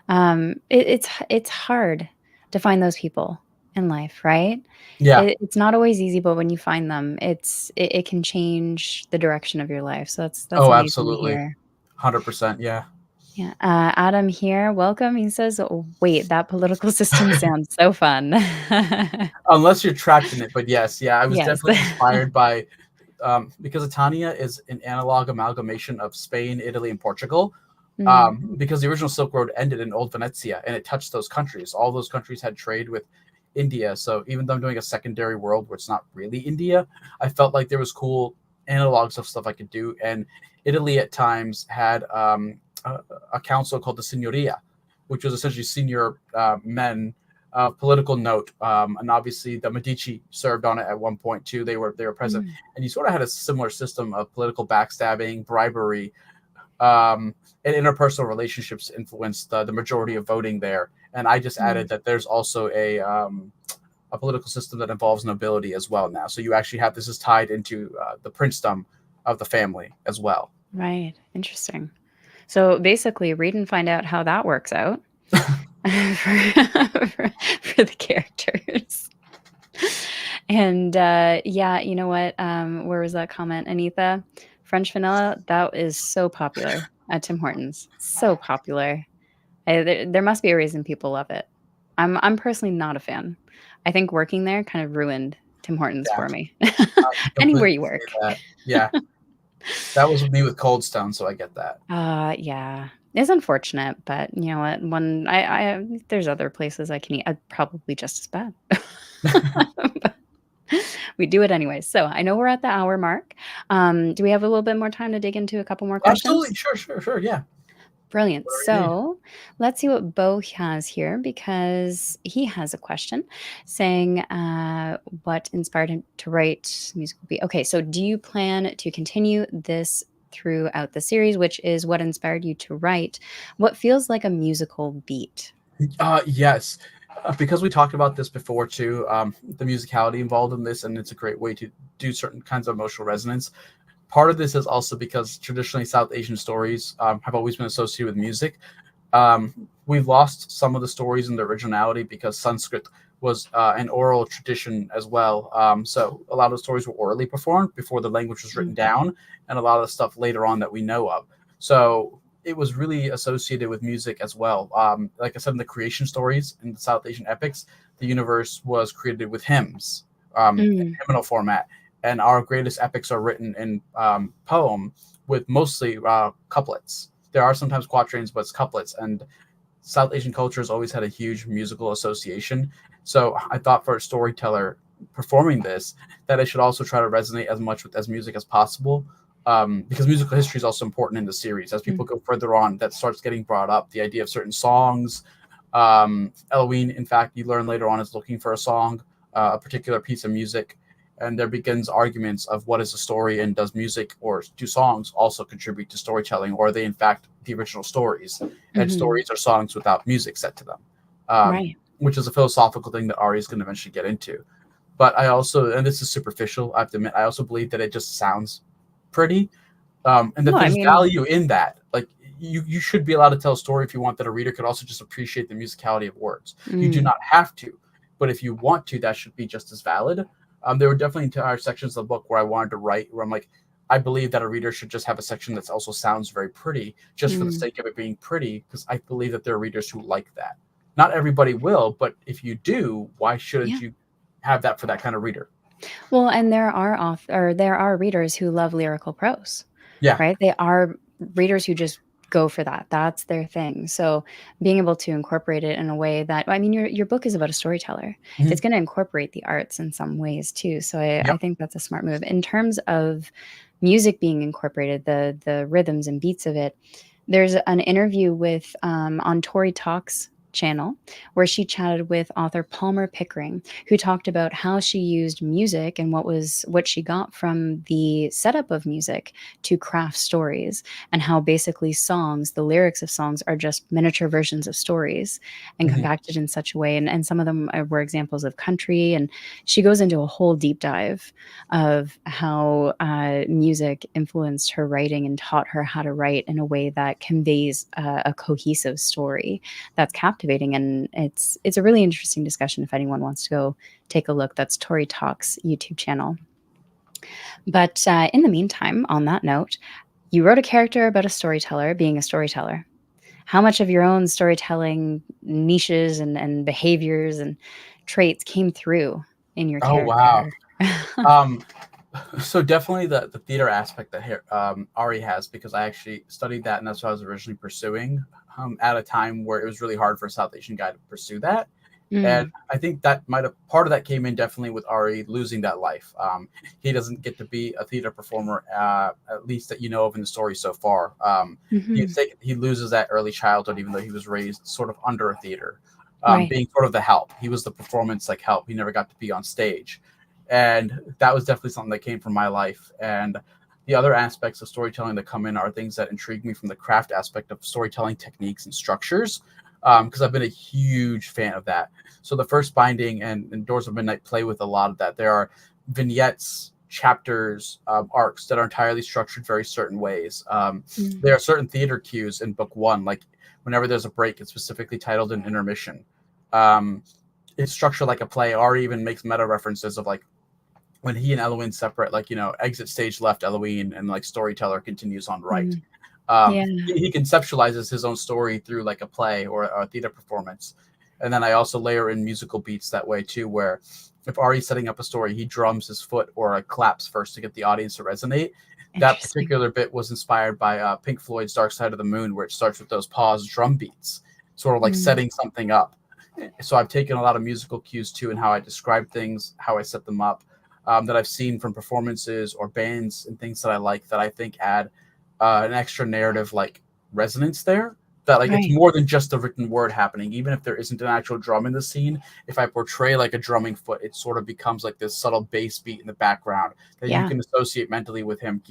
It's hard to find those people in life, right? yeah. It's not always easy, but when you find them, it can change the direction of your life. So that's Oh, amazing to absolutely, hear. 100%. Yeah. Yeah. Adam here, welcome. He says, "Oh, wait, that political system sounds so fun." Unless you're trapped in it, but yes, yeah, I was Yes. definitely inspired by because Itania is an analog amalgamation of Spain, Italy, and Portugal. Mm, Because the original Silk Road ended in Old Venetia and it touched those countries. All those countries had trade with India. So even though I'm doing a secondary world where it's not really India, I felt like there was cool analogs of stuff I could do. And Italy at times had a council called the Signoria, which was essentially senior men of political note. And obviously the Medici served on it at one point too. They were present, mm, and you sort of had a similar system of political backstabbing, bribery, um, and interpersonal relationships influenced the majority of voting there. And I just mm. added that there's also a political system that involves nobility as well now. So you actually have this is tied into the princedom of the family as well. Right. Interesting. So basically, read and find out how that works out for the characters. And yeah, you know what? Where was that comment, Anita? French vanilla, that is so popular at Tim Hortons. So popular. There must be a reason people love it. I'm personally not a fan. I think working there kind of ruined Tim Hortons Yeah, for me. I can Anywhere completely you see work. that. Yeah, that was me with Cold Stone, so I get that. Yeah. It's unfortunate, but you know what? When I there's other places I can eat, probably just as bad. But we do it anyways. So I know we're at the hour mark. Do we have a little bit more time to dig into a couple more Absolutely, questions? sure, sure, sure. Yeah, Brilliant. whatever you need. So let's see what Bo has here because he has a question saying, what inspired him to write musical beat? Okay, so do you plan to continue this throughout the series, which is what inspired you to write what feels like a musical beat? Yes, because we talked about this before too. The musicality involved in this, and it's a great way to do certain kinds of emotional resonance. Part of this is also because traditionally South Asian stories have always been associated with music. We've lost some of the stories in the originality because Sanskrit was an oral tradition as well. So a lot of the stories were orally performed before the language was written Mm, down, and a lot of the stuff later on that we know of. So it was really associated with music as well. Like I said, in the creation stories in the South Asian epics, the universe was created with hymns, in mm, hymnal format, and our greatest epics are written in poem with mostly couplets. There are sometimes quatrains, but it's couplets. And South Asian culture has always had a huge musical association. So I thought for a storyteller performing this, that it should also try to resonate as much with as music as possible. Because musical history is also important in the series. As mm, people go further on, that starts getting brought up. The idea of certain songs. Eloine, in fact, you learn later on is looking for a song. a particular piece of music, and there begins arguments of what is a story, and does music or do songs also contribute to storytelling, or are they in fact the original stories, and Mhm. stories are songs without music set to them, um, Right. which is a philosophical thing that Ari is going to eventually get into. But I also, and this is superficial, I have to admit, I also believe that it just sounds pretty, and that No, I there's mean, value in that. Like you should be allowed to tell a story if you want, that a reader could also just appreciate the musicality of words. You do mm, not have to, but if you want to, that should be just as valid. There were definitely entire sections of the book where I wanted to write, where I'm like, I believe that a reader should just have a section that also sounds very pretty, just for the mm, sake of it being pretty, because I believe that there are readers who like that. Not everybody will, but if you do, why shouldn't yeah. you have that for that kind of reader? Well, and there are readers who love lyrical prose, Yeah. right? They are readers who just go for that. That's their thing. So being able to incorporate it in a way that, I mean, your book is about a storyteller. Mhm. It's going to incorporate the arts in some ways too. So I Yep. think that's a smart move. In terms of music being incorporated, the rhythms and beats of it, there's an interview with on Tori Talks channel where she chatted with author Palmer Pickering, who talked about how she used music and what she got from the setup of music to craft stories, and how basically songs, the lyrics of songs, are just miniature versions of stories and Mhm. compacted in such a way. And some of them were examples of country. And she goes into a whole deep dive of how music influenced her writing and taught her how to write in a way that conveys a cohesive story that's captivating. And it's a really interesting discussion if anyone wants to go take a look. That's Tori Talks YouTube channel. But in the meantime, on that note, you wrote a character about a storyteller being a storyteller. How much of your own storytelling niches and behaviors and traits came through in your Oh wow. character? Um, so definitely the theater aspect that Ari has, because I actually studied that, and that's what I was originally pursuing. At a time where it was really hard for a South Asian guy to pursue that, and Mm, I think that might have part of that came in definitely with Ari losing that life. He doesn't get to be a theater performer, at least that you know of in the story so far. mhm. He loses that early childhood, even though he was raised sort of under a theater, Right, being sort of the help. He was the performance like help. He never got to be on stage, and that was definitely something that came from my life. And the other aspects of storytelling that come in are things that intrigue me from the craft aspect of storytelling techniques and structures, because I've been a huge fan of that. So the first binding and Doors of Midnight play with a lot of that. There are vignettes, chapters, arcs that are entirely structured very certain ways. mm, There are certain theater cues in book one, like whenever there's a break, it's specifically titled an intermission. Um, it's structured like a play. Or even makes meta references of like when he and Eloine separate, like exit stage left Eloine, and like storyteller continues on right. mm. Yeah, He conceptualizes his own story through like a play or a theater performance, and then I also layer in musical beats that way too, where if Ari's setting up a story, he drums his foot or like claps first to get the audience to resonate. That interesting. particular bit was inspired by Pink Floyd's Dark Side of the Moon, where it starts with those pause drum beats, sort of like Mm, setting something up. So I've taken a lot of musical cues too in how I describe things, how I set them up, that I've seen from performances or bands and things that I like, that I think add an extra narrative like resonance there. That like it's right. more than just the written word happening. Even if there isn't an actual drum in the scene, if I portray like a drumming foot, it sort of becomes like this subtle bass beat in the background that you Yeah, can associate mentally with him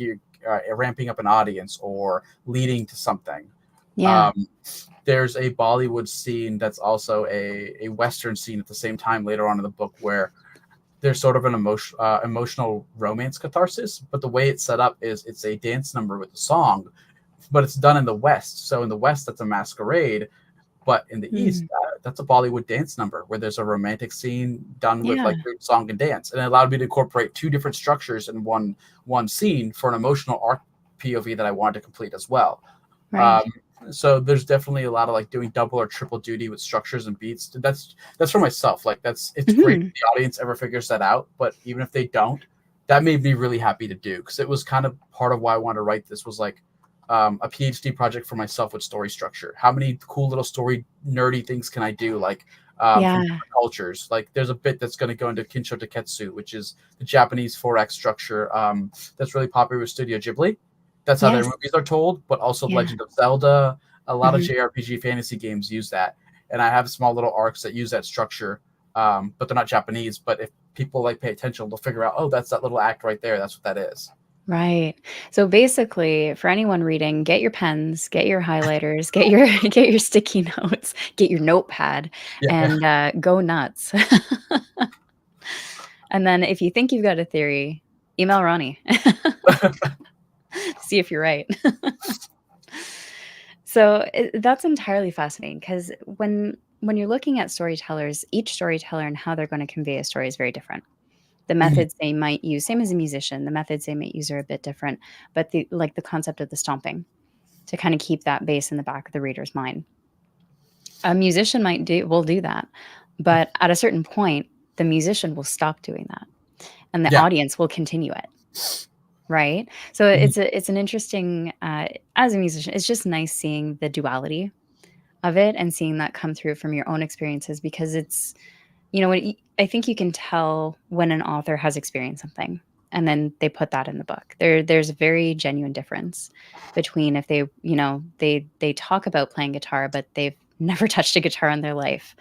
ramping up an audience or leading to something. yeah. Um, there's a Bollywood scene that's also a Western scene at the same time later on in the book, where there's sort of an emotional romance catharsis, but the way it's set up is it's a dance number with a song, but it's done in the West. So in the West, that's a masquerade, but in the East, Mm, that's a Bollywood dance number where there's a romantic scene done with yeah, like song and dance, and it allowed me to incorporate two different structures in one scene for an emotional arc POV that I wanted to complete as well. right. Um, so there's definitely a lot of like doing double or triple duty with structures and beats. That's for myself. Like it's great if Mhm. the audience ever figures that out, but even if they don't, that made me really happy to do, because it was kind of part of why I wanted to write this, was like a PhD project for myself with story structure. How many cool little story nerdy things can I do? Like from Yeah, different cultures. Like there's a bit that's going to go into Kinsho Taketsu, which is the Japanese 4-act structure, that's really popular with Studio Ghibli. That's how their yes, movies are told, but also yeah, Legend of Zelda. A lot of mhm, JRPG fantasy games use that, and I have small little arcs that use that structure. but they're not Japanese. But if people like pay attention, they'll figure out, oh, that's that little act right there. That's what that is. Right. So basically, for anyone reading, get your pens, get your highlighters, get your get your sticky notes, get your notepad, Yeah, yeah. and go nuts. And then if you think you've got a theory, email Ronnie. See if you're right. So that's entirely fascinating because when you're looking at storytellers, each storyteller and how they're going to convey a story is very different. The Mhm. methods they might use, same as a musician, the methods they might use are a bit different, but the concept of the stomping to kind of keep that bass in the back of the reader's mind. A musician will do that, but at a certain point, the musician will stop doing that, and the Yeah. audience will continue it. Right? So Mhm. it's an interesting, as a musician, it's just nice seeing the duality of it and seeing that come through from your own experiences because it's, I think you can tell when an author has experienced something and then they put that in the book. There's a very genuine difference between if they talk about playing guitar, but they've never touched a guitar in their life,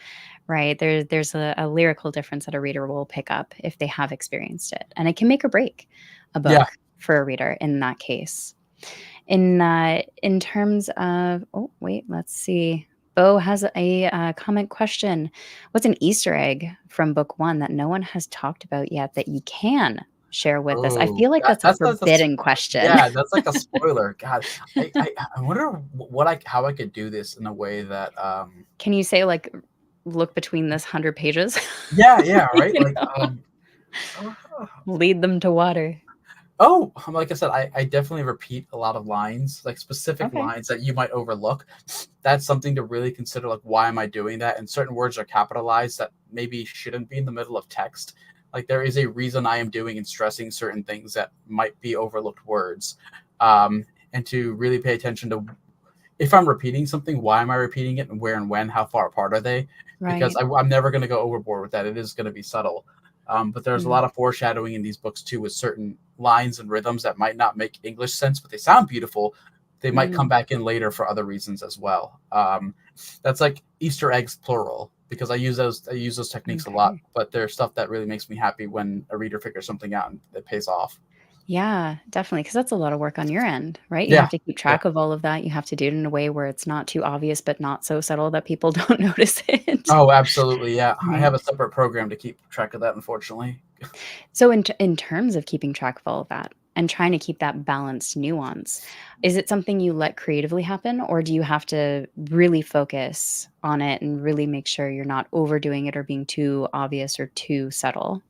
right? There's a lyrical difference that a reader will pick up if they have experienced it, and it can make or break a Yeah. book for a reader in that case. In terms of, oh wait, let's see. Bo has a comment question. What's an Easter egg from book one that no one has talked about yet that you can share with us? I Oh, feel like that's a that's a forbidden question. yeah, that's like a spoiler. God, I wonder how I could do this in a way that Can you say like look between this 100 pages? yeah, yeah, right? you Like know, uh, lead them to water. oh, like I said, I definitely repeat a lot of lines, like specific Okay. lines that you might overlook. That's something to really consider, like why am I doing that? And certain words are capitalized that maybe shouldn't be in the middle of text. Like there is a reason I am doing and stressing certain things that might be overlooked words. And to really pay attention to if I'm repeating something, why am I repeating it and where and when, how far apart are they? Because Right. I'm never going to go overboard with that. It is going to be subtle. But there's a Mm, lot of foreshadowing in these books too, with certain lines and rhythms that might not make English sense, but they sound beautiful. They might come mm, back in later for other reasons as well. That's like Easter eggs plural because I use those techniques a lot. okay. But there's stuff that really makes me happy when a reader figures something out and it pays off. Yeah, definitely, because that's a lot of work on your end, right? You Yeah, have to keep yeah. track of all of that. You have to do it in a way where it's not too obvious, but not so subtle that people don't notice it. Oh, absolutely. Yeah, I Right. have a separate program to keep track of that. Unfortunately. So in terms of keeping track of all of that and trying to keep that balanced nuance, is it something you let creatively happen, or do you have to really focus on it and really make sure you're not overdoing it or being too obvious or too subtle?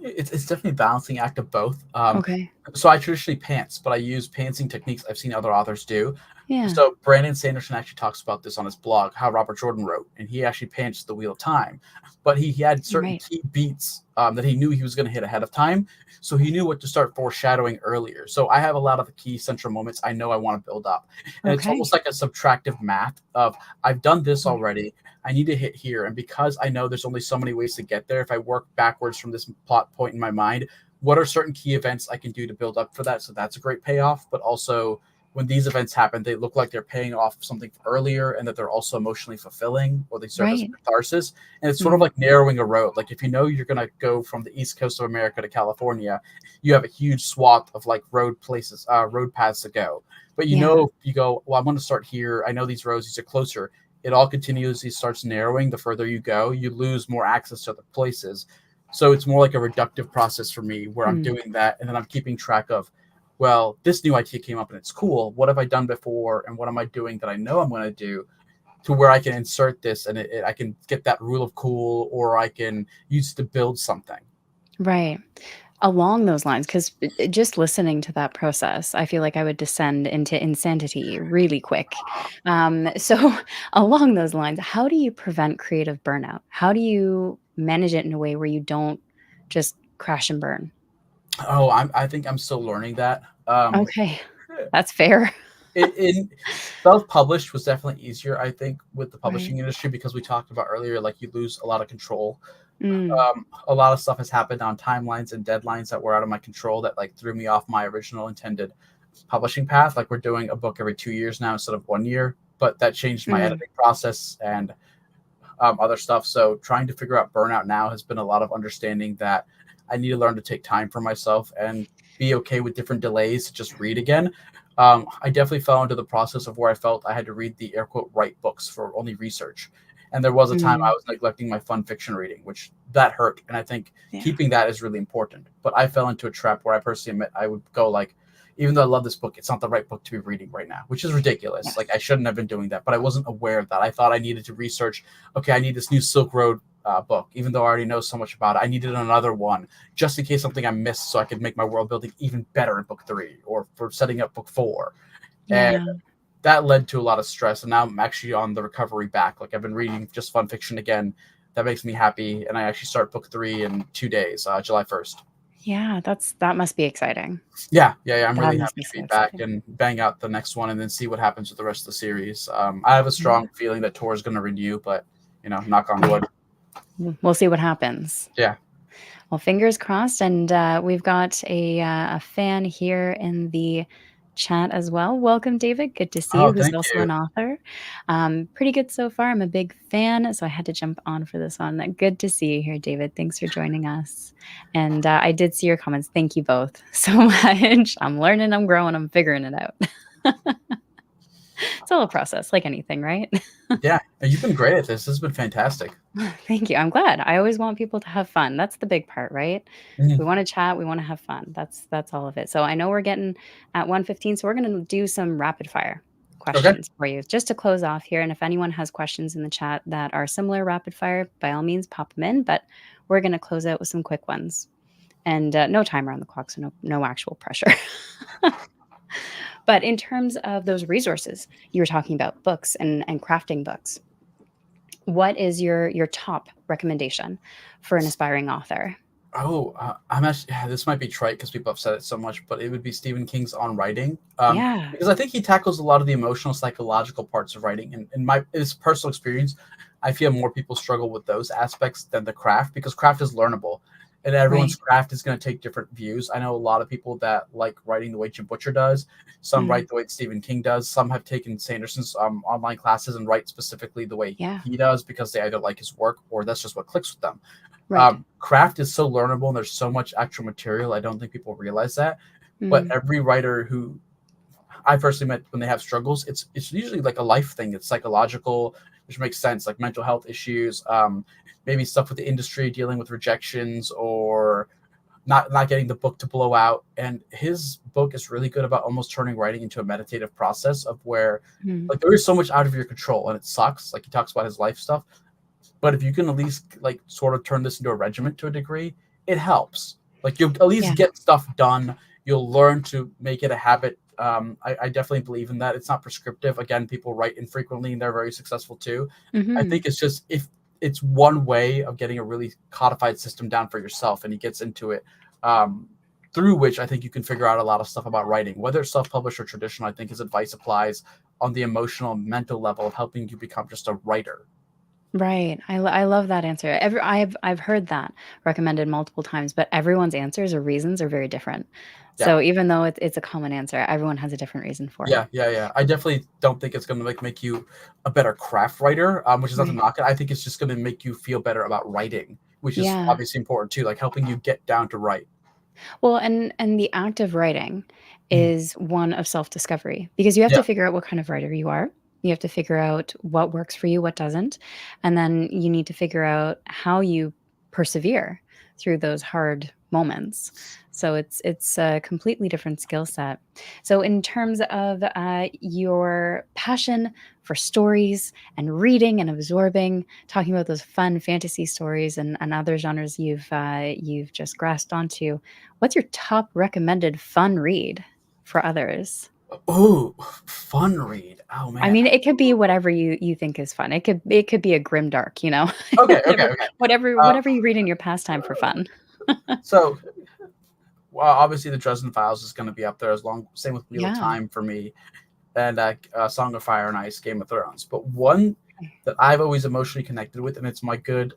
It's definitely a balancing act of both. Okay. So I traditionally pants, but I use pantsing techniques I've seen other authors do. Yeah. So Brandon Sanderson actually talks about this on his blog, how Robert Jordan wrote, and he actually pants the Wheel of Time, but he had certain Right. key beats that he knew he was going to hit ahead of time, so he knew what to start foreshadowing earlier. So I have a lot of the key central moments I know I want to build up, and it's Okay. almost like a subtractive math of I've done this Mm. already. I need to hit here, and because I know there's only so many ways to get there, if I work backwards from this plot point in my mind, what are certain key events I can do to build up for that? So that's a great payoff. But also, when these events happen, they look like they're paying off something earlier and that they're also emotionally fulfilling or they serve as a Right. catharsis. And it's sort of Mm. like narrowing a road. Like if you know you're going to go from the East Coast of America to California, you have a huge swath of like road paths to go. But you Yeah. know, you go, well, I'm going to start here. I know these roads, these are closer. It all continuously starts narrowing. The further you go, you lose more access to other places. So it's more like a reductive process for me where I'm Mm. doing that and then I'm keeping track of, well, this new idea came up and it's cool. What have I done before and what am I doing that I know I'm going to do to where I can insert this and I can get that rule of cool or I can use it to build something. Right. Along those lines, 'cause just listening to that process, I feel like I would descend into insanity really quick. So along those lines, how do you prevent creative burnout? How do you manage it in a way where you don't just crash and burn? Oh, I think I'm still learning that. Okay, that's fair. In self-published was definitely easier, I think, with the Right. publishing industry because we talked about earlier, like you lose a lot of control. Mm, A lot of stuff has happened on timelines and deadlines that were out of my control that like threw me off my original intended publishing path. Like we're doing a book every 2 years now instead of 1 year, but that changed my mm, editing process and other stuff. So trying to figure out burnout now has been a lot of understanding that I need to learn to take time for myself and be okay with different delays to just read again. I definitely fell into the process of where I felt I had to read the air quote right books for only research. And there was a time I Mm, was neglecting my fun fiction reading, which that hurt. And I think yeah. keeping that is really important. But I fell into a trap where I personally admit I would go like, even though I love this book, it's not the right book to be reading right now, which is ridiculous. Like I Yes. shouldn't have been doing that, but I wasn't aware of that. I thought I needed to research. Okay, I need this new Silk Road book, even though I already know so much about it. I needed another one just in case something I missed, so I could make my world building even better in book 3 or for setting up book 4. And Yeah. that led to a lot of stress. And now I'm actually on the recovery back. Like I've been reading just fun fiction again. That makes me happy. And I actually start book 3 in 2 days, July 1st. Yeah, that must be exciting. Yeah. I'm That really must happy be to so be back exciting. and bang out the next one and then see what happens with the rest of the series. I have a Yeah. strong feeling that Tor is going to renew, but knock on Yeah. wood. We'll see what happens. Yeah. Well, fingers crossed, and we've got a fan here in the chat as well. Welcome, David. Good to see you. Oh, Who's thank also you. an author. Pretty good so far. I'm a big fan, so I had to jump on for this one. Good to see you here, David. Thanks for joining us. And I did see your comments. Thank you both so much. I'm learning. I'm growing. I'm figuring it out. It's a little process, like anything, right? Yeah, you've been great at this. This has been fantastic. Thank you. I'm glad. I always want people to have fun. That's the big part, right? We Mhm. want to chat, we want to have fun. That's all of it. So I know we're getting at 1:15, so we're going to do some rapid fire Okay. questions for you just to close off here. And if anyone has questions in the chat that are similar rapid fire, by all means pop them in, but we're going to close out with some quick ones. And no timer on the clock, so no actual pressure. But in terms of those resources, you were talking about books and crafting books. What is your top recommendation for an aspiring author? Oh, I'm actually. Yeah, this might be trite because people have said it so much, but it would be Stephen King's On Writing, Yeah. because I think he tackles a lot of the emotional, psychological parts of writing. And in my his personal experience, I feel more people struggle with those aspects than the craft because craft is learnable, and everyone's Right. craft is going to take different views. I know a lot of people that like writing the way Jim Butcher does. Some Mm, write the way Stephen King does. Some have taken Sanderson's online classes and write specifically the way yeah. he does because they either like his work or that's just what clicks with them. Right. Craft is so learnable and there's so much actual material. I don't think people realize that. But Mm, every writer who I personally met when they have struggles, it's usually like a life thing. It's psychological, which makes sense, like mental health issues, maybe stuff with the industry, dealing with rejections or not getting the book to blow out. And his book is really good about almost turning writing into a meditative process of where mm. like there is so much out of your control and it sucks. Like he talks about his life stuff, but if you can at least like sort of turn this into a regiment to a degree, it helps. Like you'll at least Yeah. get stuff done. You'll learn to make it a habit. I definitely believe in that. It's not prescriptive. Again, people write infrequently and they're very successful too. I Mhm. think it's just if it's one way of getting a really codified system down for yourself and he gets into it, um, through which I think you can figure out a lot of stuff about writing, whether it's self-published or traditional. I think his advice applies on the emotional and mental level of helping you become just a writer. Right. I love that answer. I've heard that recommended multiple times, but everyone's answers or reasons are very different. Yeah. So even though it's a common answer, everyone has a different reason for it. Yeah. I definitely don't think it's going to make you a better craft writer, which is not to Right. knock it. I think it's just going to make you feel better about writing, which is Yeah. obviously important too, like helping you get down to write. Well, and the act of writing Mhm. is one of self-discovery because you have Yeah. to figure out what kind of writer you are. You have to figure out what works for you, what doesn't, and then you need to figure out how you persevere through those hard moments. So it's a completely different skill set. So in terms of your passion for stories and reading and absorbing, talking about those fun fantasy stories and other genres you've just grasped onto, what's your top recommended fun read for others? Oh, fun read. Oh I man. mean, it could be whatever you think is fun. It could be a grim dark, Okay. whatever whatever Uh, whatever you read in your pastime for fun. so, well, obviously the Dresden Files is going to be up there as long. Same with Wheel of Yeah. Time for me, and Song of Fire and Ice, Game of Thrones. But one that I've always emotionally connected with, and it's my good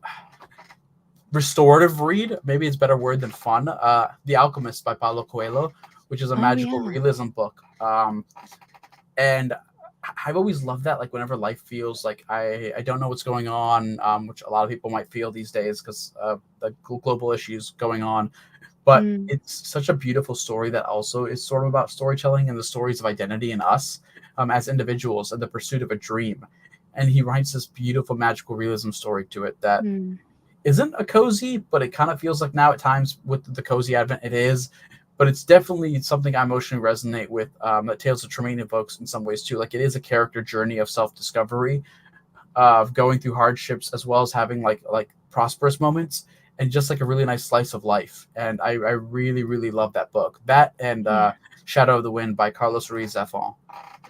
restorative read. Maybe it's a better word than fun. The Alchemist by Paulo Coelho, which is a Oh, magical yeah. realism book. And I've always loved that. Like whenever life feels like I don't know what's going on, which a lot of people might feel these days because the global issues going on. But Mm, it's such a beautiful story that also is sort of about storytelling and the stories of identity in us as individuals and the pursuit of a dream. And he writes this beautiful magical realism story to it that mm, isn't a cozy, but it kind of feels like now at times with the cozy advent it is. But it's definitely something I emotionally resonate with. That Tales of Tremaine evokes in some ways too. Like it is a character journey of self discovery, of going through hardships as well as having like prosperous moments and just like a really nice slice of life. And I really really love that book. That and yeah. Shadow of the Wind by Carlos Ruiz Zafon.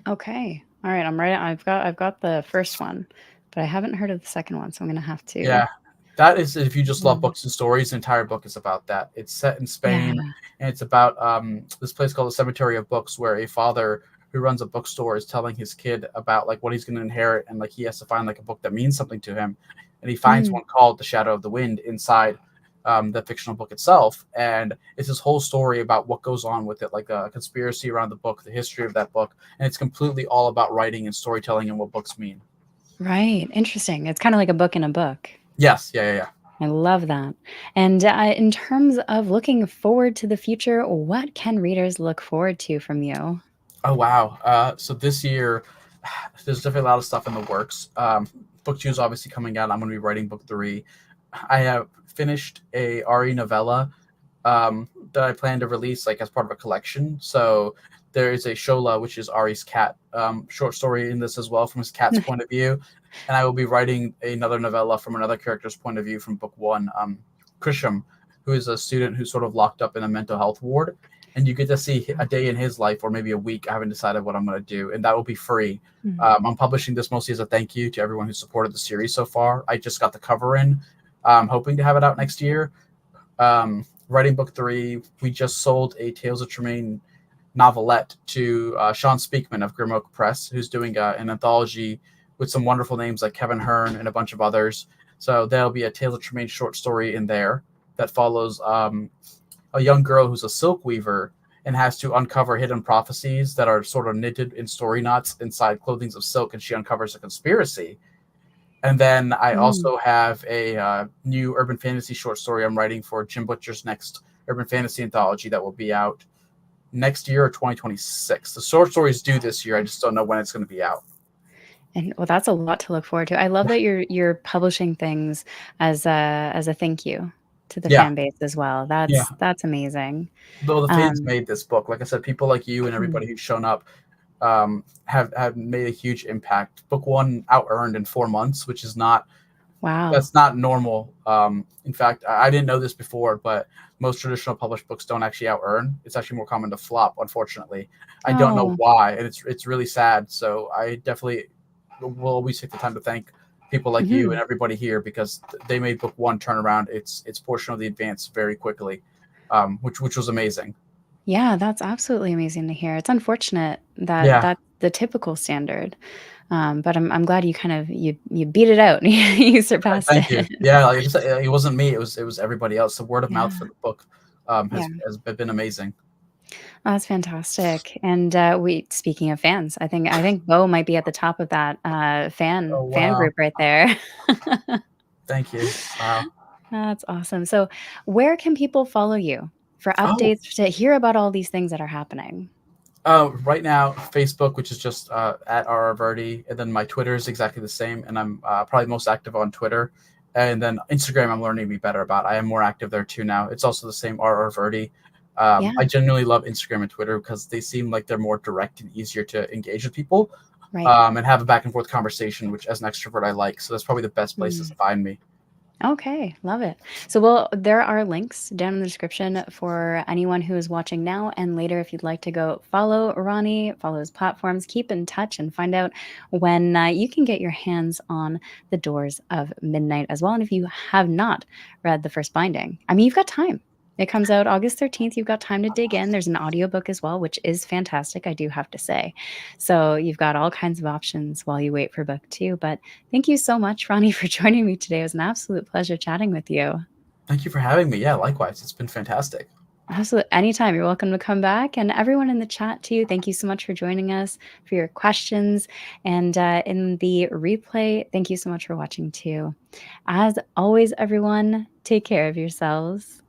Okay. All right, I'm right. I've got the first one, but I haven't heard of the second one, so I'm gonna have to. Yeah, that is if you just love Mm. books and stories, the entire book is about that. It's set in Yeah. Spain, and it's about this place called the Cemetery of Books, where a father who runs a bookstore is telling his kid about like what he's going to inherit, and like he has to find like a book that means something to him, and he finds Mm, one called The Shadow of the Wind inside the fictional book itself, and it's this whole story about what goes on with it, like a conspiracy around the book, the history of that book, and it's completely all about writing and storytelling and what books mean. right. Interesting. It's kind of like a book in a book. Yes, yeah, yeah, yeah. I love that. And in terms of looking forward to the future, what can readers look forward to from you? Oh wow! So this year, there's definitely a lot of stuff in the works. Book two is obviously coming out. I'm going to be writing book three. I have finished a RE novella that I plan to release like as part of a collection. So there is a Shola, which is Ari's cat, short story in this as well from his cat's point of view, and I will be writing another novella from another character's point of view from book one, Krisham, who is a student who's sort of locked up in a mental health ward, and you get to see a day in his life or maybe a week. I haven't decided what I'm going to do, and that will be free. Mm. I'm publishing this mostly as a thank you to everyone who supported the series so far. I just got the cover in, hoping to have it out next year. Writing book three, we just sold a Tales of Tremaine novelette to Sean Speakman of Grim Oak Press, who's doing an anthology with some wonderful names like Kevin Hearn and a bunch of others. So there'll be a Tales of Tremaine short story in there that follows a young girl who's a silk weaver and has to uncover hidden prophecies that are sort of knitted in story knots inside clothing of silk, and she uncovers a conspiracy. And then I Mm. also have a new urban fantasy short story I'm writing for Jim Butcher's next urban fantasy anthology that will be out next year or 2026. The short story is due this year. I just don't know when it's going to be out. And well, that's a lot to look forward to. I love that you're publishing things as a thank you to the Yeah, fan base as well. yeah. That's amazing. Though the fans Um, made this book, like I said, people like you and mm, everybody who's shown up have made a huge impact. Book one out earned in 4 months, which is not wow. that's not normal. In fact, I didn't know this before, but most traditional published books don't actually out earn. It's actually more common to flop, unfortunately. I don't know Oh. why, and it's really sad. So I definitely will always take the time to thank people like you Mhm. and everybody here because they made book one turn around its portion of the advance very quickly, which was amazing. Yeah, that's absolutely amazing to hear. It's unfortunate that Yeah, that's the typical standard, but I'm glad you kind of you beat it out. You surpassed thank you. it. Yeah, like I said, it wasn't me. It was everybody else. The word of mouth for Yeah, the book yeah. has been amazing. Oh, that's fantastic. And, we speaking of fans, I think Bo might be at the top of that, Oh fan wow, group right there. thank you. Wow. That's awesome. So, where can people follow you for Oh, updates to hear about all these things that are happening? right now, Facebook, which is just at RR Virdi, and then my Twitter is exactly the same, and I'm probably most active on Twitter, and then Instagram. I'm learning to be better about. I am more active there too now. It's also the same RR Virdi. Yeah, I genuinely love Instagram and Twitter because they seem like they're more direct and easier to engage with people, right. and have a back and forth conversation, which as an extrovert I like. So that's probably the best places Mm. to find me. Okay, love it. So, well, there are links down in the description for anyone who is watching now and later. If you'd like to go follow Ronnie, follow his platforms, keep in touch, and find out when you can get your hands on The Doors of Midnight as well. And if you have not read the first binding, I mean, you've got time. It comes out August 13th. You've got time to dig in. There's an audiobook as well, which is fantastic, I do have to say. So you've got all kinds of options while you wait for book two. But thank you so much, Ronnie, for joining me today. It was an absolute pleasure chatting with you. Thank you for having me. Yeah, likewise. It's been fantastic. Absolutely. Anytime. You're welcome to come back. And everyone in the chat, too, thank you so much for joining us, for your questions. And in the replay, thank you so much for watching, too. As always, everyone, take care of yourselves.